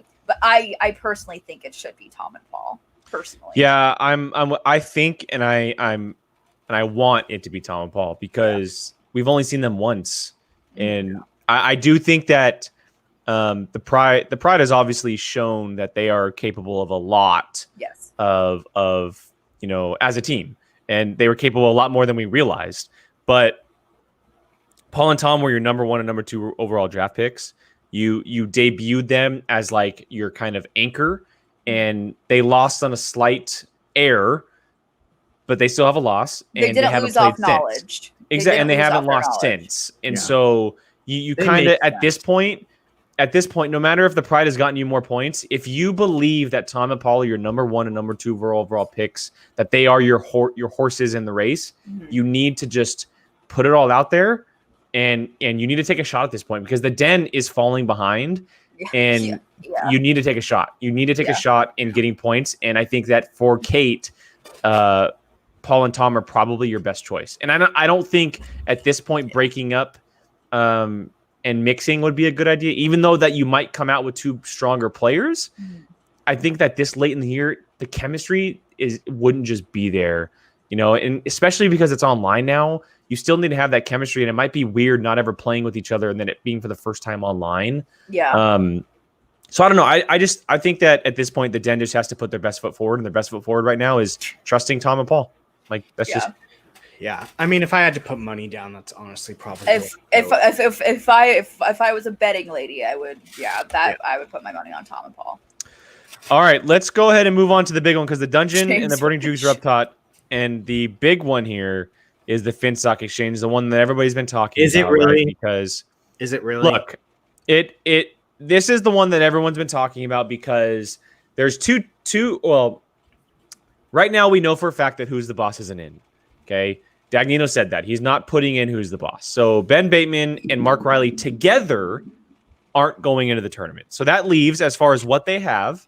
personally think it should be Tom and Paul. Personally, yeah, I think, and I want it to be Tom and Paul because we've only seen them once, and I do think that the Pride has obviously shown that they are capable of a lot. Yes. Of as a team, and they were capable of a lot more than we realized. But Paul and Tom were your number 1 and number 2 overall draft picks. You debuted them as like your kind of anchor, and they lost on a slight error, but they still have a loss. And they didn't lose off knowledge. Exactly, and they haven't lost since. And so you kind of at this point, no matter if the Pride has gotten you more points, if you believe that Tom and Paul are your number 1 and number 2 overall picks, that they are your horses in the race, you need to just put it all out there. And you need to take a shot at this point because the Den is falling behind, and you need to take a shot. You need to take a shot in getting points. And I think that for Kate, Paul and Tom are probably your best choice. And I don't think at this point breaking up and mixing would be a good idea, even though that you might come out with 2 stronger players. I think that this late in the year, the chemistry wouldn't just be there, and especially because it's online now. You still need to have that chemistry, and it might be weird not ever playing with each other and then it being for the first time online. Yeah. So I don't know. I think that at this point, the Den just has to put their best foot forward, and their best foot forward right now is trusting Tom and Paul. Like that's just. Yeah. I mean, if I had to put money down, that's honestly probably. If I was a betting lady, I would. I would put my money on Tom and Paul. All right, let's go ahead and move on to the big one because the dungeon and the burning jukes are up top, and the big one here is the Finstock Exchange, the one that everybody's been talking about. Is it really? Right? Because is it really? Look, this is the one that everyone's been talking about because there's two. Well, right now we know for a fact that Who's the Boss isn't in. Okay, Dagnino said that he's not putting in Who's the Boss. So Ben Bateman and Mark Riley together aren't going into the tournament. So that leaves, as far as what they have,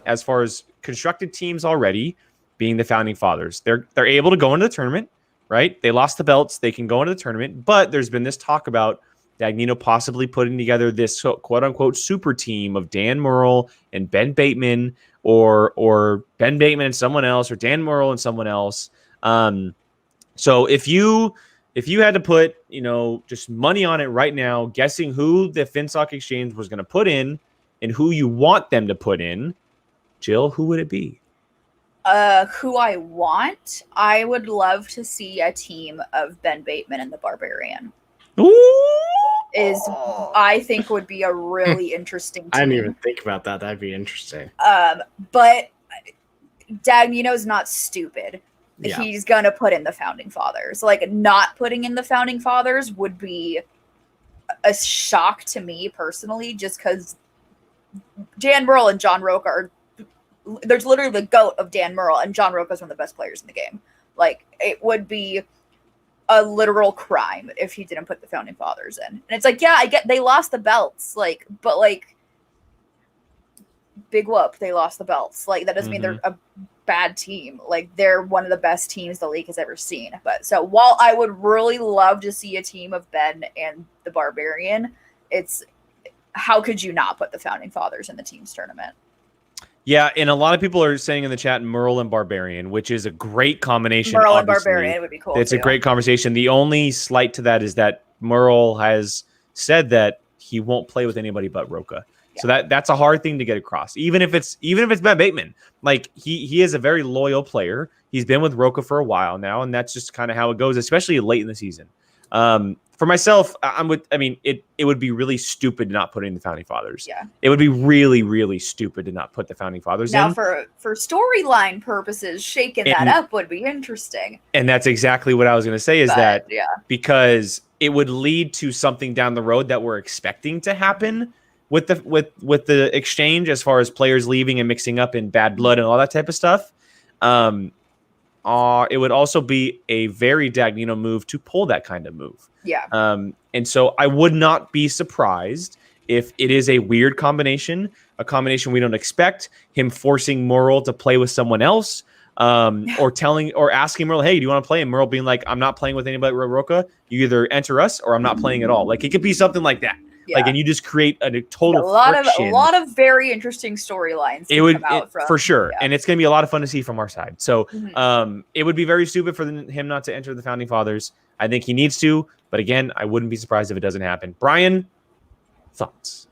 as far as constructed teams already, being the Founding Fathers. They're able to go into the tournament. Right? They lost the belts. They can go into the tournament, but there's been this talk about Dagnino possibly putting together this quote unquote super team of Dan Murrell and Ben Bateman, or Ben Bateman and someone else, or Dan Murrell and someone else. So if you had to put, just money on it right now, guessing who the Finstock Exchange was going to put in and who you want them to put in, Jill, who would it be? Who I want, I would love to see a team of Ben Bateman and the Barbarian. Ooh! I think would be a really interesting team. I didn't even think about that. That'd be interesting. But Dagnino's not stupid. he's gonna put in the Founding Fathers. Like, not putting in the Founding Fathers would be a shock to me personally, just because Dan Murrell and John Roca are, there's literally the GOAT of Dan Murrell, and John Roca is one of the best players in the game. Like, it would be a literal crime if he didn't put the Founding Fathers in. And it's like, yeah, I get they lost the belts, like, but like, big whoop, they lost the belts. Like, that doesn't mean they're a bad team. Like, they're one of the best teams the league has ever seen. But so while I would really love to see a team of Ben and the Barbarian, it's, how could you not put the Founding Fathers in the teams tournament? Yeah, and a lot of people are saying in the chat Murrell and Barbarian, which is a great combination. Murrell and Barbarian would be cool. It's a great conversation. The only slight to that is that Murrell has said that he won't play with anybody but Roca. Yeah. So that's a hard thing to get across. Even if it's Ben Bateman. Like, he is a very loyal player. He's been with Roca for a while now, and that's just kind of how it goes, especially late in the season. For myself, it would be really stupid to not put in the Founding Fathers. Yeah. It would be really, really stupid to not put the Founding Fathers in. Now, for storyline purposes, shaking that up would be interesting. And that's exactly what I was going to say because it would lead to something down the road that we're expecting to happen with the exchange, as far as players leaving and mixing up in bad blood and all that type of stuff. It would also be a very Dagnino move to pull that kind of move. Yeah. And so I would not be surprised if it is a weird combination, a combination we don't expect, him forcing Murrell to play with someone else, or asking Murrell, hey, do you want to play? And Murrell being like, I'm not playing with anybody but Roca. You either enter us or I'm not playing at all. Like, it could be something like that. Yeah. Like, and you just create a total friction. A lot of very interesting storylines. For sure, and it's going to be a lot of fun to see from our side. So, it would be very stupid for him not to enter the Founding Fathers. I think he needs to, but again, I wouldn't be surprised if it doesn't happen. Brian, thoughts?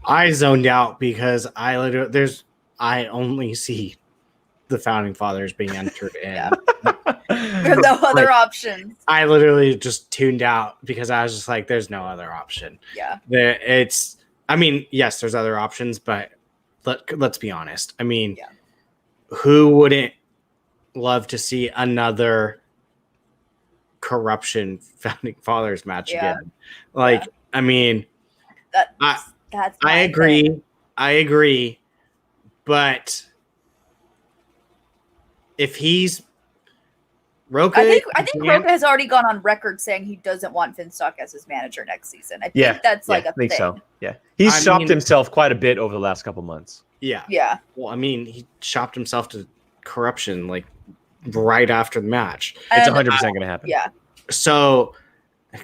I zoned out because I only see the Founding Fathers being entered in. There's no other options. I literally just tuned out because I was just like, there's no other option. Yeah. Yes, there's other options, but let's be honest. I mean, who wouldn't love to see another corruption Founding Fathers match again? Like, I mean, that's I agree, but if he's Roca, I think Roca has already gone on record saying he doesn't want Finstock as his manager next season. I think that's like a thing. So. Yeah, he's shopped himself quite a bit over the last couple months. Yeah. Well, I mean, he shopped himself to corruption like right after the match. It's 100% going to happen. Yeah. So,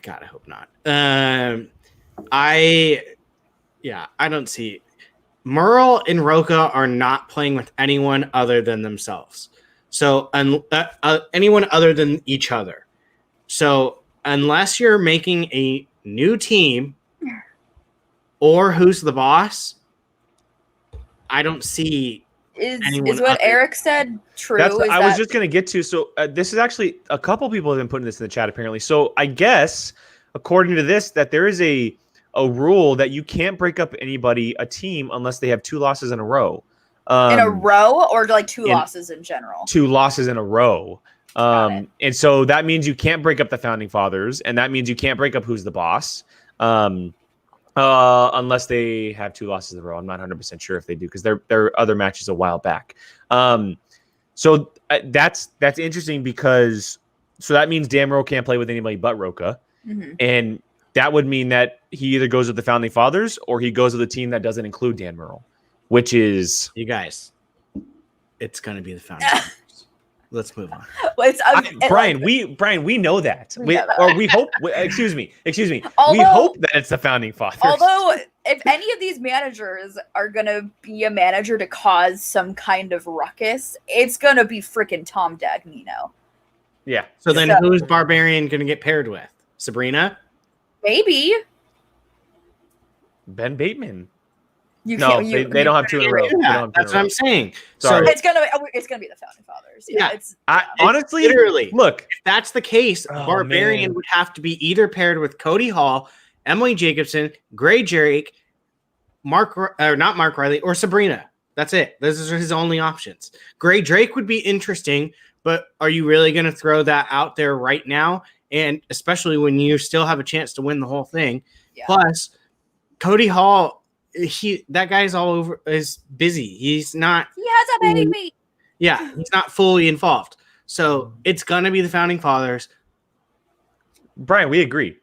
God, I hope not. I don't see Murrell and Roca are not playing with anyone other than themselves. So, anyone other than each other. So, unless you're making a new team or who's the boss, I don't see. Is what Eric said true? I was just going to get to. So, this is actually a couple people have been putting this in the chat apparently. So, I guess according to this, that there is a rule that you can't break up a team unless they have 2 losses in a row. In a row, or like 2 losses in general? 2 losses in a row. And so that means you can't break up the Founding Fathers, and that means you can't break up who's the boss, unless they have 2 losses in a row. I'm not 100% sure if they do, because there are other matches a while back. So that's interesting, because that means Dan Murrell can't play with anybody but Roca, and that would mean that he either goes with the Founding Fathers or he goes with a team that doesn't include Dan Murrell. Which is, you guys, it's going to be the Founding Fathers. Let's move on. Brian, we know that. We hope. Excuse me. We hope that it's the Founding Fathers. Although, if any of these managers are going to be a manager to cause some kind of ruckus, it's going to be freaking Tom Dagnino. Yeah. So then, who's Barbarian going to get paired with? Sabrina? Maybe. Ben Bateman. They don't have 2 in a row. That's what I'm saying. So it's gonna be the Founding Fathers. Honestly, literally, look, if that's the case, Barbarian would have to be either paired with Cody Hall, Emily Jacobson, Gray Drake, not Mark Riley, or Sabrina. That's it. Those are his only options. Gray Drake would be interesting but are you really going to throw that out there right now? And especially when you still have a chance to win the whole thing. Yeah. Plus, Cody Hall, that guy's all over, is busy. He's not. He has a baby. Yeah, he's not fully involved. So it's going to be the Founding Fathers. Brian, we agree.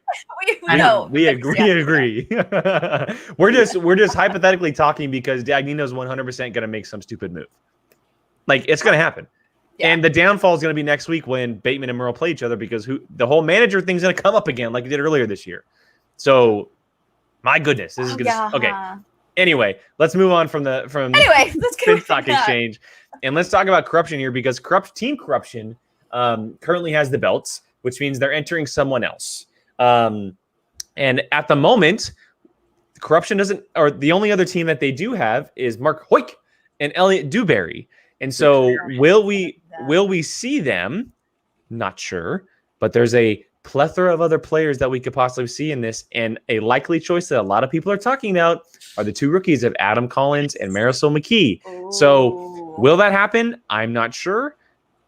We agree. we're just hypothetically talking because Dagnino's 100% going to make some stupid move. Like, it's going to happen. Yeah. And the downfall is going to be next week when Bateman and Merle play each other because the whole manager thing's going to come up again like it did earlier this year. So, my goodness, this is going to okay. Anyway, let's move on from let's go Finstock Exchange, and let's talk about corruption here because Team Corruption currently has the belts, which means they're entering someone else. And at the moment, Corruption doesn't, or the only other team that they do have is Mark Hoyk and Elliot Dewberry. And so will we see them? Not sure, but there's a plethora of other players that we could possibly see in this, and a likely choice that a lot of people are talking about are the two rookies of Adam Collins and Marisol McKee. Ooh. So will that happen? I'm not sure.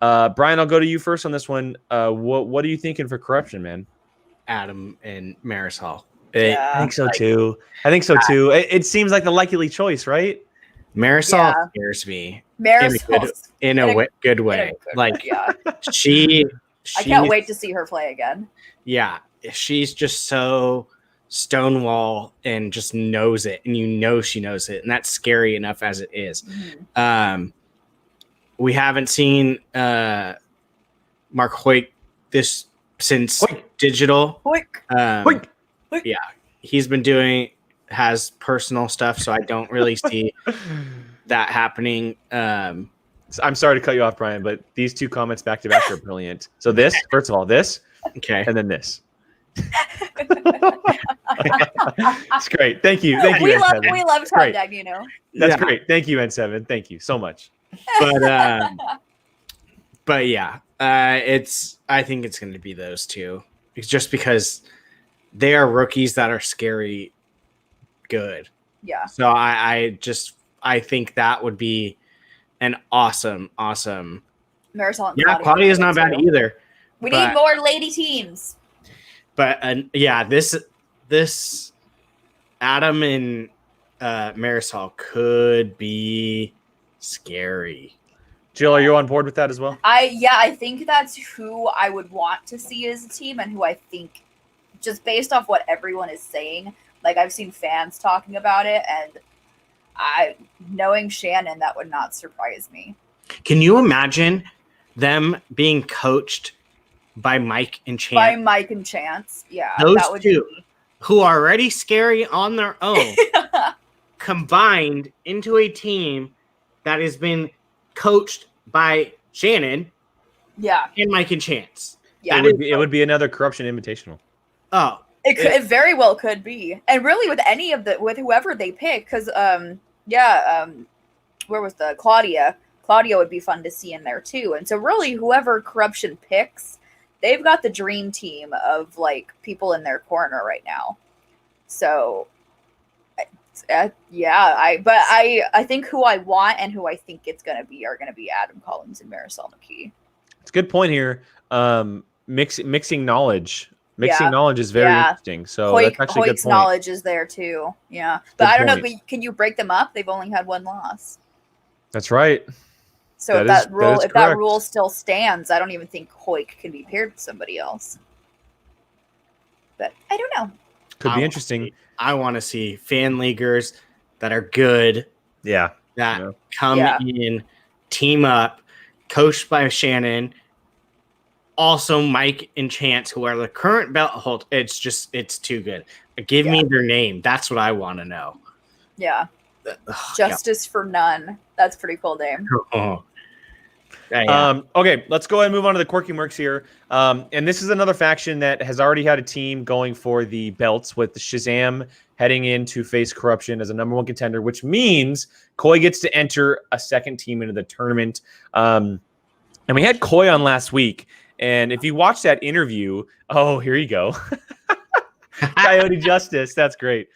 Brian, I'll go to you first on this one. What are you thinking for Corruption, man? Adam and Marisol. I think so too. It seems like the likely choice, right? Marisol scares me in a good way. I can't wait to see her play again. Yeah, she's just so stonewall and just knows it, and she knows it, and that's scary enough as it is. Mm-hmm. We haven't seen Mark Hoyk since digital. Hoyk. Yeah, he's been has personal stuff, so I don't really see that happening. I'm sorry to cut you off, Brian, but these two comments back to back are brilliant. So first of all, okay, and then this. It's great. Thank you. We love Todd Dagnino. That's great. Thank you, N7. Thank you so much. But yeah, I think it's going to be those two. It's just because they are rookies that are scary good. Yeah. So I think that would be an awesome. Marisol. Yeah, Claudia's not bad either. We need more lady teams. But this Adam and Marisol could be scary. Jill, are you on board with that as well? I think that's who I would want to see as a team, and who I think, just based off what everyone is saying, like I've seen fans talking about it, and knowing Shannon, that would not surprise me. Can you imagine them being coached by Mike and Chance? Yeah. Those two, who are already scary on their own, combined into a team that has been coached by Shannon. Yeah. And Mike and Chance. Yeah. It would be another Corruption Invitational. Oh. It very well could be. And really with whoever they pick, because where was Claudia? Claudia would be fun to see in there too. And so really whoever Corruption picks, they've got the dream team of like people in their corner right now. So I think who I want and who I think it's going to be are going to be Adam Collins and Marisol McKee. It's a good point here. Mixing knowledge. Knowledge is very interesting. So that's actually a good point. Knowledge is there too. Yeah. But I don't know. Can you break them up? They've only had one loss. That's right. So if that rule still stands, I don't even think Hoyk can be paired with somebody else. But I don't know. Could be interesting. I want to see fan leaguers that are good. Yeah. That come in, team up, coached by Shannon. Also, Mike and Chance, who are the current belt hold. It's too good. Give me their name. That's what I want to know. Yeah. Justice for None. That's a pretty cool name. Okay, let's go ahead and move on to the Quirky Mercs here. And this is another faction that has already had a team going for the belts, with the Shazam heading in to face Corruption as a number one contender, which means Koi gets to enter a second team into the tournament. And we had Koi on last week. And if you watch that interview, here you go. Coyote Justice. That's great.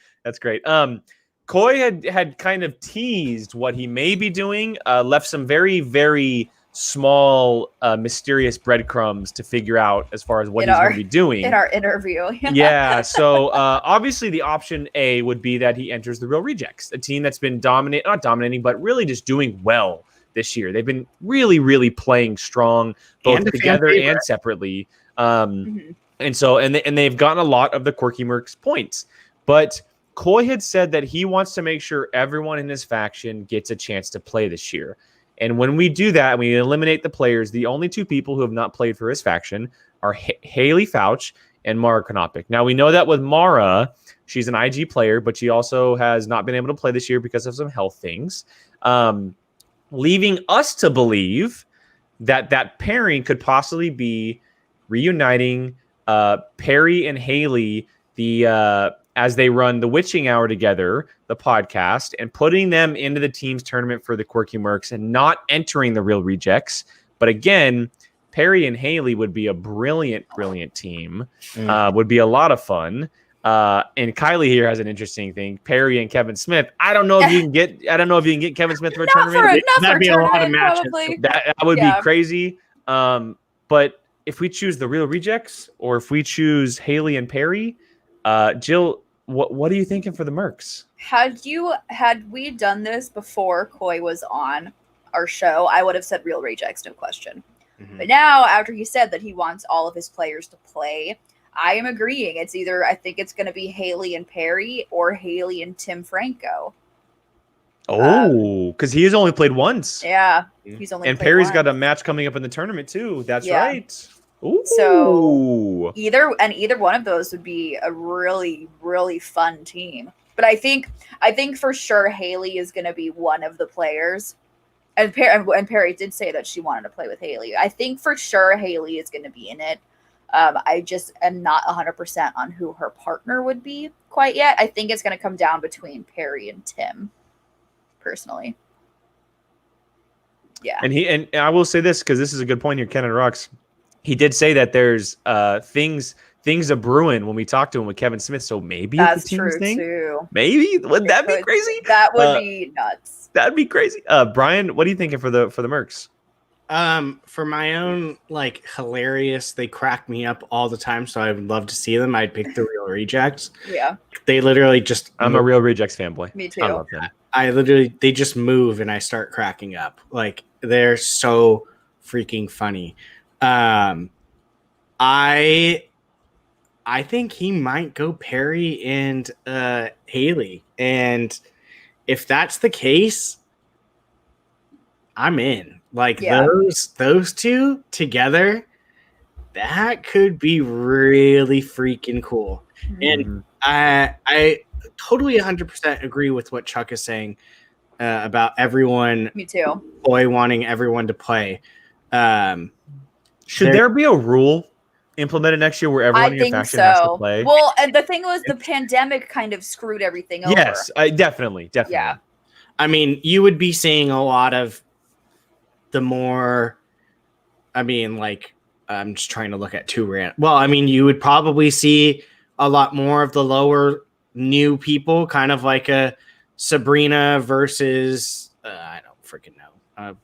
Koi had kind of teased what he may be doing, left some very, very small mysterious breadcrumbs to figure out as far as what he's going to be doing in our interview. Yeah. So obviously the option A would be that he enters the Real Rejects, a team that's been not dominating, but really just doing well this year. They've been really, really playing strong, both together and separately. And so, and they've gotten a lot of the Quirky Mercs points, but Coy had said that he wants to make sure everyone in his faction gets a chance to play this year. And when we do that, we eliminate the players. The only two people who have not played for his faction are Haley Fouch and Mara Konopik. Now, we know that with Mara, she's an IG player, but she also has not been able to play this year because of some health things, leaving us to believe that that pairing could possibly be reuniting Perry and Haley as they run the Witching Hour together, the podcast, and putting them into the team's tournament for the Quirky Mercs and not entering the Real Rejects. But again, Perry and Haley would be a brilliant, brilliant team. Would be a lot of fun. And Kylie here has an interesting thing. Perry and Kevin Smith. I don't know if you can get Kevin Smith for a tournament. That'd be a lot of matches. That would be crazy. But if we choose the Real Rejects or if we choose Haley and Perry, Jill, what are you thinking for the Mercs? Had we done this before Coy was on our show, I would have said Real Rejects, no question. But now, after he said that he wants all of his players to play, I am agreeing. I think it's going to be Haley and Perry or Haley and Tim Franco. Oh, because he has only played once. Yeah, he's only and played Perry's once. got a match coming up in the tournament too. That's right. Ooh. So either one of those would be a really, really fun team. But I think for sure Haley is going to be one of the players. And Perry did say that she wanted to play with Haley. I think for sure Haley is going to be in it. I just am not 100% on who her partner would be quite yet. I think it's going to come down between Perry and Tim, personally. Yeah. And I will say this because this is a good point here, Ken and Rocks. He did say that there's things a brewing when we talked to him with Kevin Smith. So maybe that's it's a team's true thing. Too. Maybe would that be crazy? That would be nuts. That'd be crazy. Brian, what are you thinking for the Mercs? For my own hilarious, they crack me up all the time. So I would love to see them. I'd pick the Real Rejects. Yeah. They literally just. I'm a Real Rejects fanboy. Me too. I love them. They just move and I start cracking up. They're so freaking funny. I think he might go Perry and Haley, and if that's the case, I'm in. Those two together, that could be really freaking cool. And I totally 100% agree with what Chuck is saying about everyone. Me too. Boy wanting everyone to play. Should there be a rule implemented next year where everyone in your faction has to play? Well, and the thing was, the pandemic kind of screwed everything over. Yes, definitely. Yeah. I mean, you would be seeing a lot of the more. I'm just trying to look at two random. Well, I mean, you would probably see a lot more of the lower new people, kind of like a Sabrina versus. I don't freaking know. I'm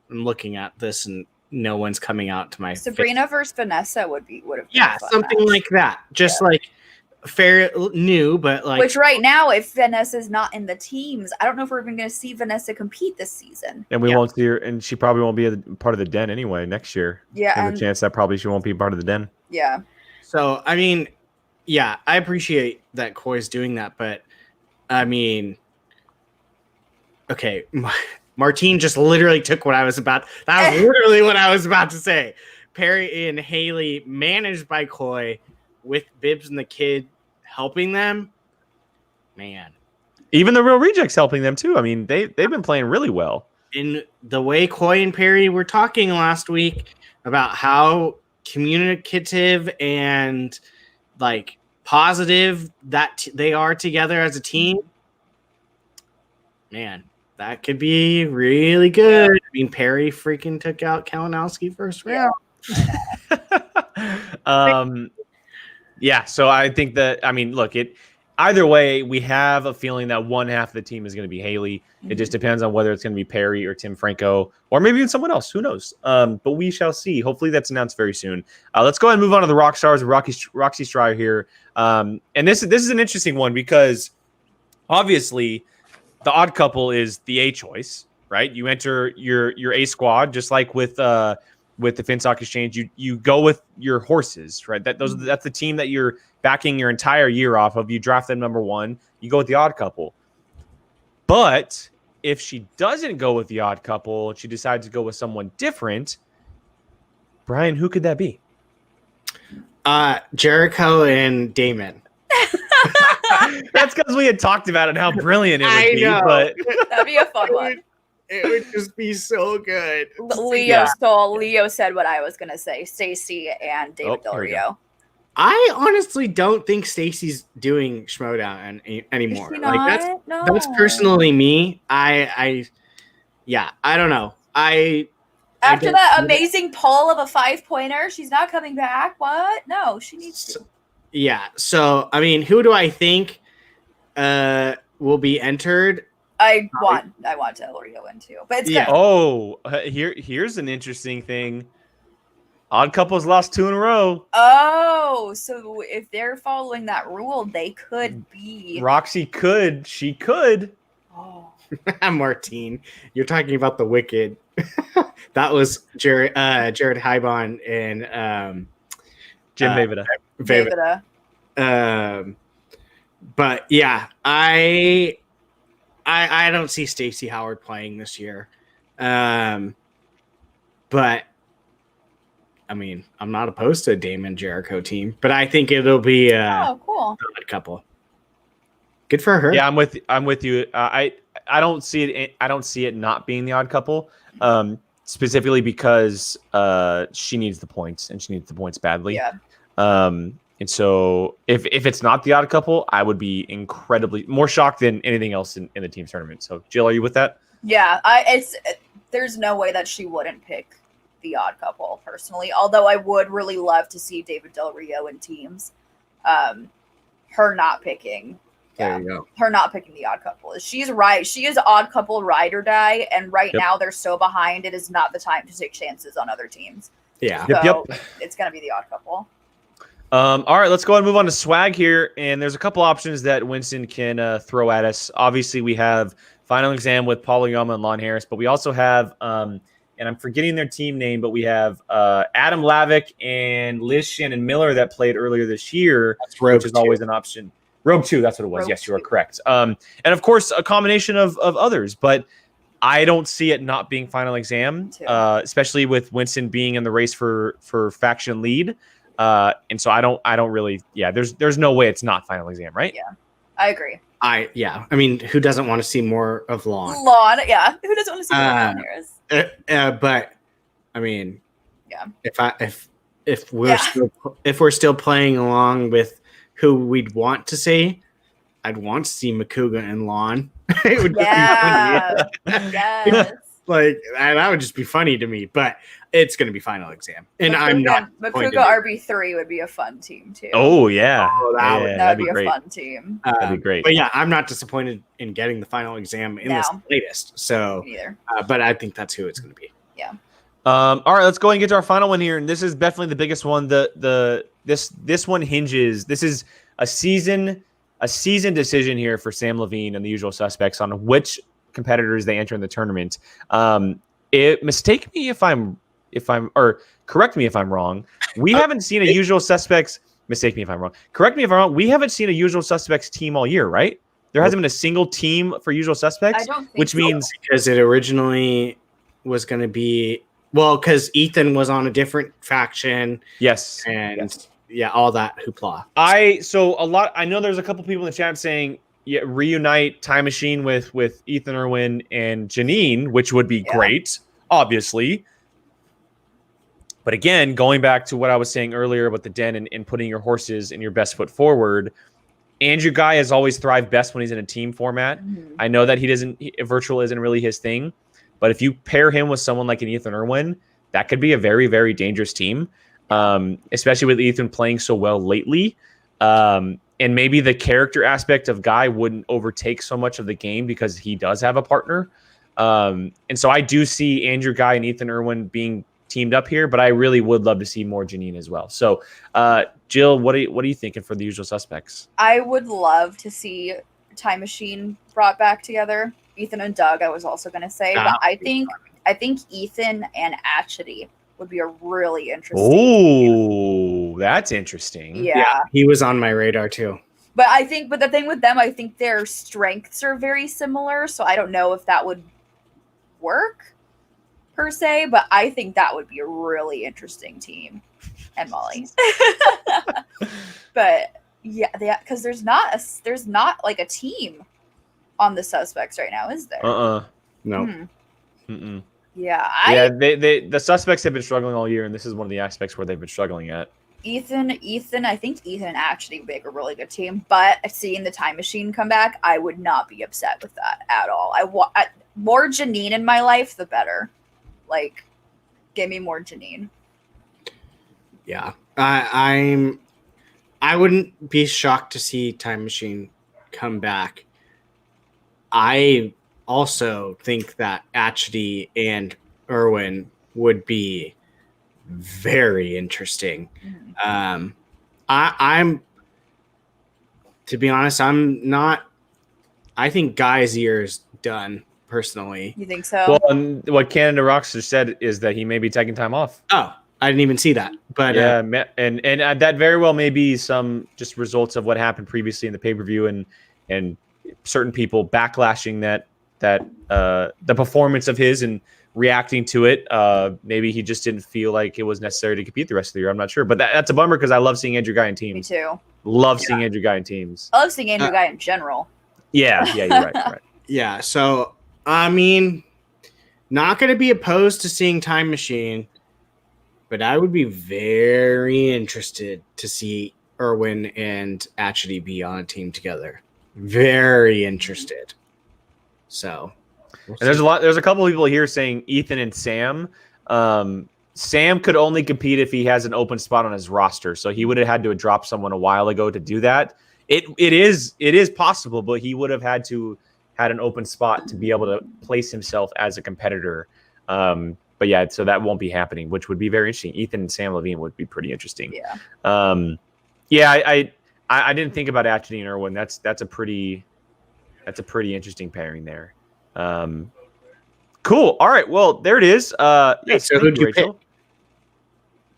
looking at this and. No one's coming out to my Sabrina versus Vanessa would have been something match. Like that. Just fair new, but which right now, if Vanessa's not in the teams, I don't know if we're even going to see Vanessa compete this season. And we won't see her, and she probably won't be a part of the den anyway next year. Yeah, there's a chance that probably she won't be part of the den. Yeah. So I mean, I appreciate that Coy's doing that, but I mean, okay. Martine just literally took what I was about. That was literally what I was about to say. Perry and Haley managed by Coy with Bibbs and the kid helping them. Man. Even the Real Rejects helping them too. I mean, they've been playing really well. In the way Coy and Perry were talking last week about how communicative and positive that they are together as a team. Man. That could be really good. I mean, Perry freaking took out Kalinowski first round. Yeah. So I think that, look, either way, we have a feeling that one half of the team is going to be Haley. It just depends on whether it's going to be Perry or Tim Franco, or maybe even someone else. Who knows? But we shall see. Hopefully that's announced very soon. Let's go ahead and move on to the rock stars. Roxy Stryer here. And this is an interesting one because obviously the odd couple is the A choice, right? You enter your A squad, just like with the Finstock Exchange. You go with your horses, right? That's the team that you're backing your entire year off of. You draft them number one. You go with the odd couple. But if she doesn't go with the odd couple, she decides to go with someone different. Brian, who could that be? Jericho and Damon. That's because we had talked about it, how brilliant it would be. But that'd be a fun one. It would just be so good. Leo said what I was gonna say. Stacy and David Del Rio. I honestly don't think Stacy's doing Schmodown anymore. Like that's personally me. I don't know. After that amazing pull of a 5-pointer, she's not coming back. What? No, she needs to. Yeah. So I mean, who do I think will be entered? I want Del Rio in too, but it's yeah. Oh, here's an interesting thing. Odd couples lost 2 in a row. Oh, so if they're following that rule, they could be. Roxy could. She could. Oh. Martine, you're talking about the Wicked. That was Jared Hybon and Jim Vejvoda. But yeah, I don't see Stacey Howard playing this year. But I mean, I'm not opposed to a Damon Jericho team, but I think it'll be cool. A couple. Good for her. Yeah, I'm with you. I don't see it. I don't see it not being the odd couple, specifically because she needs the points and she needs the points badly. Yeah. And so if it's not the odd couple, I would be incredibly more shocked than anything else in the team tournament. So Jill, are you with that? Yeah, there's no way that she wouldn't pick the odd couple personally, although I would really love to see David Del Rio in teams. Her not picking there you go. Her not picking the odd couple. She's right. She is odd couple ride or die, and right now they're so behind. It is not the time to take chances on other teams. Yeah. So it's gonna be the odd couple. All right, let's go ahead and move on to swag here. And there's a couple options that Winston can throw at us. Obviously, we have Final Exam with Paul Oyama and Lon Harris, but we also have and I'm forgetting their team name, but we have Adam Lavick and Liz Shannon Miller that played earlier this year, which is always an option. Rogue 2, that's what it was. Yes, you are correct. And of course, a combination of others, but I don't see it not being Final Exam, especially with Winston being in the race for faction lead. And so I don't really, there's no way it's not Final Exam, right? Yeah, I agree. I mean, who doesn't want to see more of Lon? Yeah. Who doesn't want to see more of Lon Harris? But I mean, yeah. If we're still playing along with who we'd want to see, I'd want to see Makuga and Lon. It would be funny. Yes. Like that would just be funny to me, but it's going to be Final Exam, and I'm not. Makuga RB3 would be a fun team too. Oh yeah, that'd be a fun team. That'd be great. But yeah, I'm not disappointed in getting the Final Exam in this latest. So, neither. But I think that's who it's going to be. Yeah. All right, let's go and get to our final one here, and this is definitely the biggest one. This one hinges. This is a season decision here for Sam Levine and the Usual Suspects on which competitors they enter in the tournament. Mistake me if I'm or correct me if I'm wrong. We haven't seen a Usual Suspects. Mistake me if I'm wrong. Correct me if I'm wrong. We haven't seen a Usual Suspects team all year, right? There hasn't been a single team for Usual Suspects, I don't think which so. means because it originally was going to be because Ethan was on a different faction. Yes, and all that hoopla. I know there's a couple people in the chat saying reunite Time Machine with Ethan Irwin and Janine, which would be great, obviously. But again, going back to what I was saying earlier about the den and putting your horses and your best foot forward, Andrew Guy has always thrived best when he's in a team format. Mm-hmm. I know that virtual isn't really his thing, but if you pair him with someone like an Ethan Irwin, that could be a very, very dangerous team, especially with Ethan playing so well lately. And maybe the character aspect of Guy wouldn't overtake so much of the game because he does have a partner. And so I do see Andrew Guy and Ethan Irwin being teamed up here, but I really would love to see more Janine as well. So, Jill, what are you thinking for the usual suspects? I would love to see Time Machine brought back together. Ethan and Doug, I was also going to say, but I think Ethan and Atchity would be a really interesting. Oh, that's interesting. Yeah, he was on my radar too. But the thing with them, I think their strengths are very similar, so I don't know if that would work per se, but I think that would be a really interesting team. And Molly. But yeah, because there's not like a team on the suspects right now, is there? No. Yeah, the suspects have been struggling all year, and this is one of the aspects where they've been struggling at. Ethan, I think Ethan actually make a really good team, but seeing the Time Machine come back, I would not be upset with that at all. More Janine in my life, the better. Like, give me more Janine. Yeah, I wouldn't be shocked to see Time Machine come back. I also think that Atchity and Irwin would be very interesting. I'm to be honest, I'm not. I think Guy's year is done. Personally, you think so? Well, and what Canada Rockstar said is that he may be taking time off. Oh, I didn't even see that. But yeah, and that very well may be some just results of what happened previously in the pay-per-view and certain people backlashing that the performance of his and reacting to it. Maybe he just didn't feel like it was necessary to compete the rest of the year. I'm not sure, but that's a bummer because I love seeing Andrew Guy in teams. Me too. Love seeing Andrew Guy in teams. I love seeing Andrew Guy in general. Yeah, you're right. Yeah, so I mean, not going to be opposed to seeing Time Machine, but I would be very interested to see Irwin and Atchity be on a team together. Very interested. So, and there's a couple of people here saying Ethan and Sam. Sam could only compete if he has an open spot on his roster, so he would have had to have dropped someone a while ago to do that. It is possible, but he would have had an open spot to be able to place himself as a competitor. But yeah, so that won't be happening, which would be very interesting. Ethan and Sam Levine would be pretty interesting. Yeah. I didn't think about Atchity and Irwin. That's a pretty interesting pairing there. Cool. All right. Well, there it is. Yes. So who'd you pick?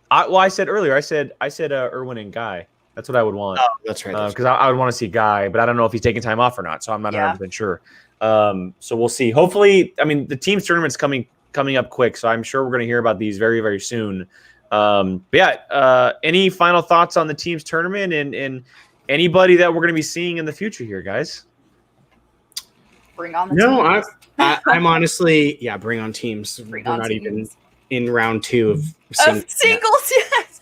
I said earlier. I said Irwin and Guy. That's what I would want. Oh, that's right. Because I would want to see Guy, but I don't know if he's taking time off or not, so I'm not 100% sure. So we'll see. Hopefully, I mean, the team's tournament's coming up quick, so I'm sure we're going to hear about these very, very soon. But yeah, any final thoughts on the team's tournament and anybody that we're going to be seeing in the future here, guys? Bring on the teams. I'm honestly, bring on teams. We're not even in round 2 of singles. Yes.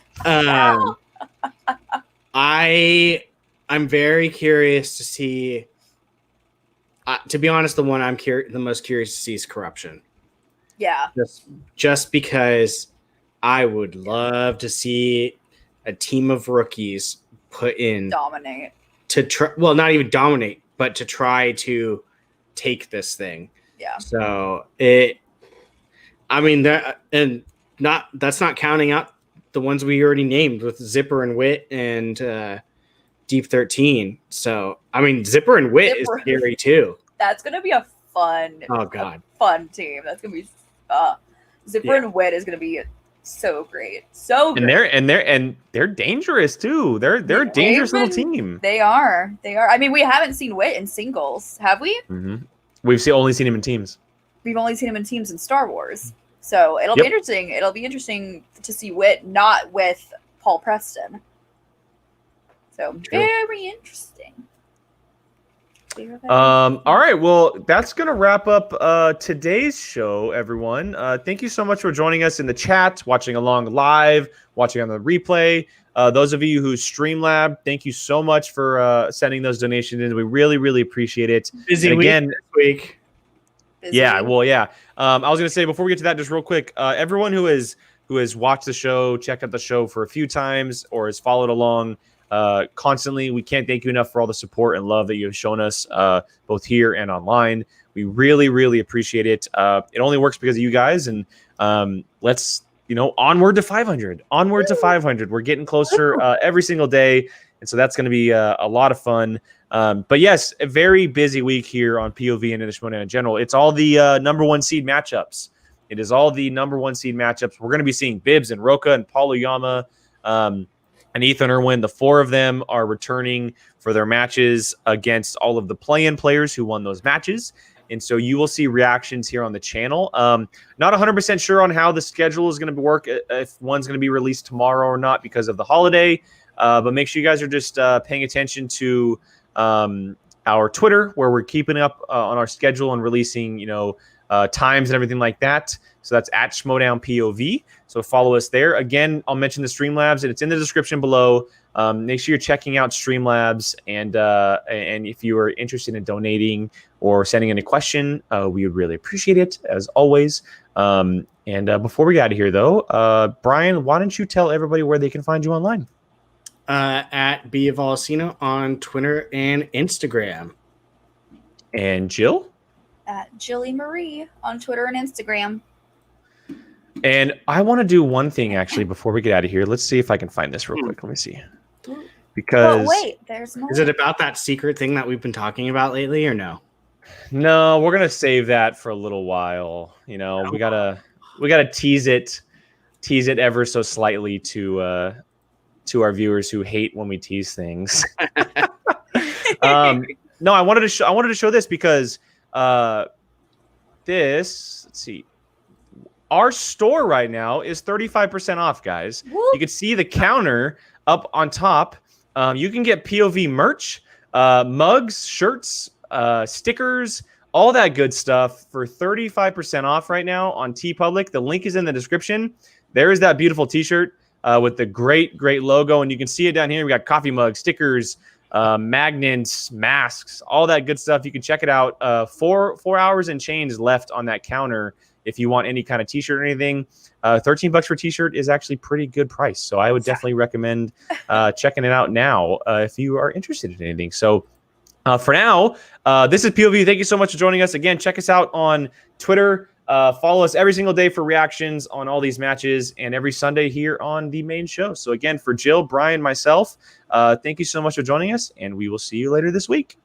I'm very curious to see. To be honest, the one I'm the most curious to see is Corruption. Yeah. Just because I would love to see a team of rookies put in dominate to try. Well, not even dominate, but to try to take this thing. Yeah. So that's not counting out the ones we already named with Zipper and Wit and Deep 13. So, I mean, Zipper and Wit is scary too. That's going to be a fun team. That's going to be Zipper and Wit is going to be so great. So great. And they're dangerous too. They're a dangerous little team. They are. I mean, we haven't seen Wit in singles, have we? Mm-hmm. We've only seen him in teams. We've only seen him in teams in Star Wars. So it'll be interesting. It'll be interesting to see Wit not with Paul Preston. So very interesting. All right. Well, that's going to wrap up today's show, everyone. Thank you so much for joining us in the chat, watching along live, watching on the replay. Those of you who Streamlab, thank you so much for sending those donations in. We really, really appreciate it. Busy again this week. Busy. Yeah. Well, yeah. I was going to say before we get to that, just real quick, everyone who has watched the show, checked out the show for a few times, or has followed along, constantly. We can't thank you enough for all the support and love that you have shown us, both here and online. We really, really appreciate it. It only works because of you guys, and let's, onward to 500. Onward to 500. We're getting closer every single day, and so that's going to be a lot of fun. But yes, a very busy week here on POV and in the Shimon in general. It's all the number one seed matchups. It is all the number one seed matchups. We're going to be seeing Bibbs and Roka and Paulo Yama and Ethan Irwin. The four of them are returning for their matches against all of the play-in players who won those matches. And so you will see reactions here on the channel. Not 100% sure on how the schedule is going to work, if one's going to be released tomorrow or not because of the holiday. But make sure you guys are just paying attention to our Twitter, where we're keeping up on our schedule and releasing, times and everything like that. So that's at SchmodownPOV. So follow us there. Again, I'll mention the Streamlabs, and it's in the description below. Make sure you're checking out Streamlabs, and if you are interested in donating or sending in a question, we would really appreciate it, as always. And before we get out of here, though, Brian, why don't you tell everybody where they can find you online? At Biavalicino on Twitter and Instagram. And Jill? At Jilly Marie on Twitter and Instagram. And I want to do one thing, actually, before we get out of here. Let's see if I can find this real quick. Let me see. Because wait, there's more. Is it about that secret thing that we've been talking about lately, or no? No, we're gonna save that for a little while. We gotta tease it ever so slightly to our viewers who hate when we tease things. No, I wanted to show this because let's see. Our store right now is 35% off, guys. Whoop. You can see the counter up on top. You can get POV merch, mugs, shirts, stickers, all that good stuff for 35% off right now on TeePublic. The link is in the description. There is that beautiful t-shirt with the great logo, and you can see it down here. We got coffee mugs, stickers, magnets, masks, all that good stuff. You can check it out. 4 hours and change left on that counter if you want any kind of t-shirt or anything. $13 for t-shirt is actually pretty good price. So I would definitely recommend checking it out now if you are interested in anything. So for now, this is POV. Thank you so much for joining us. Again, check us out on Twitter. Follow us every single day for reactions on all these matches, and every Sunday here on the main show. So again, for Jill, Brian, myself, thank you so much for joining us, and we will see you later this week.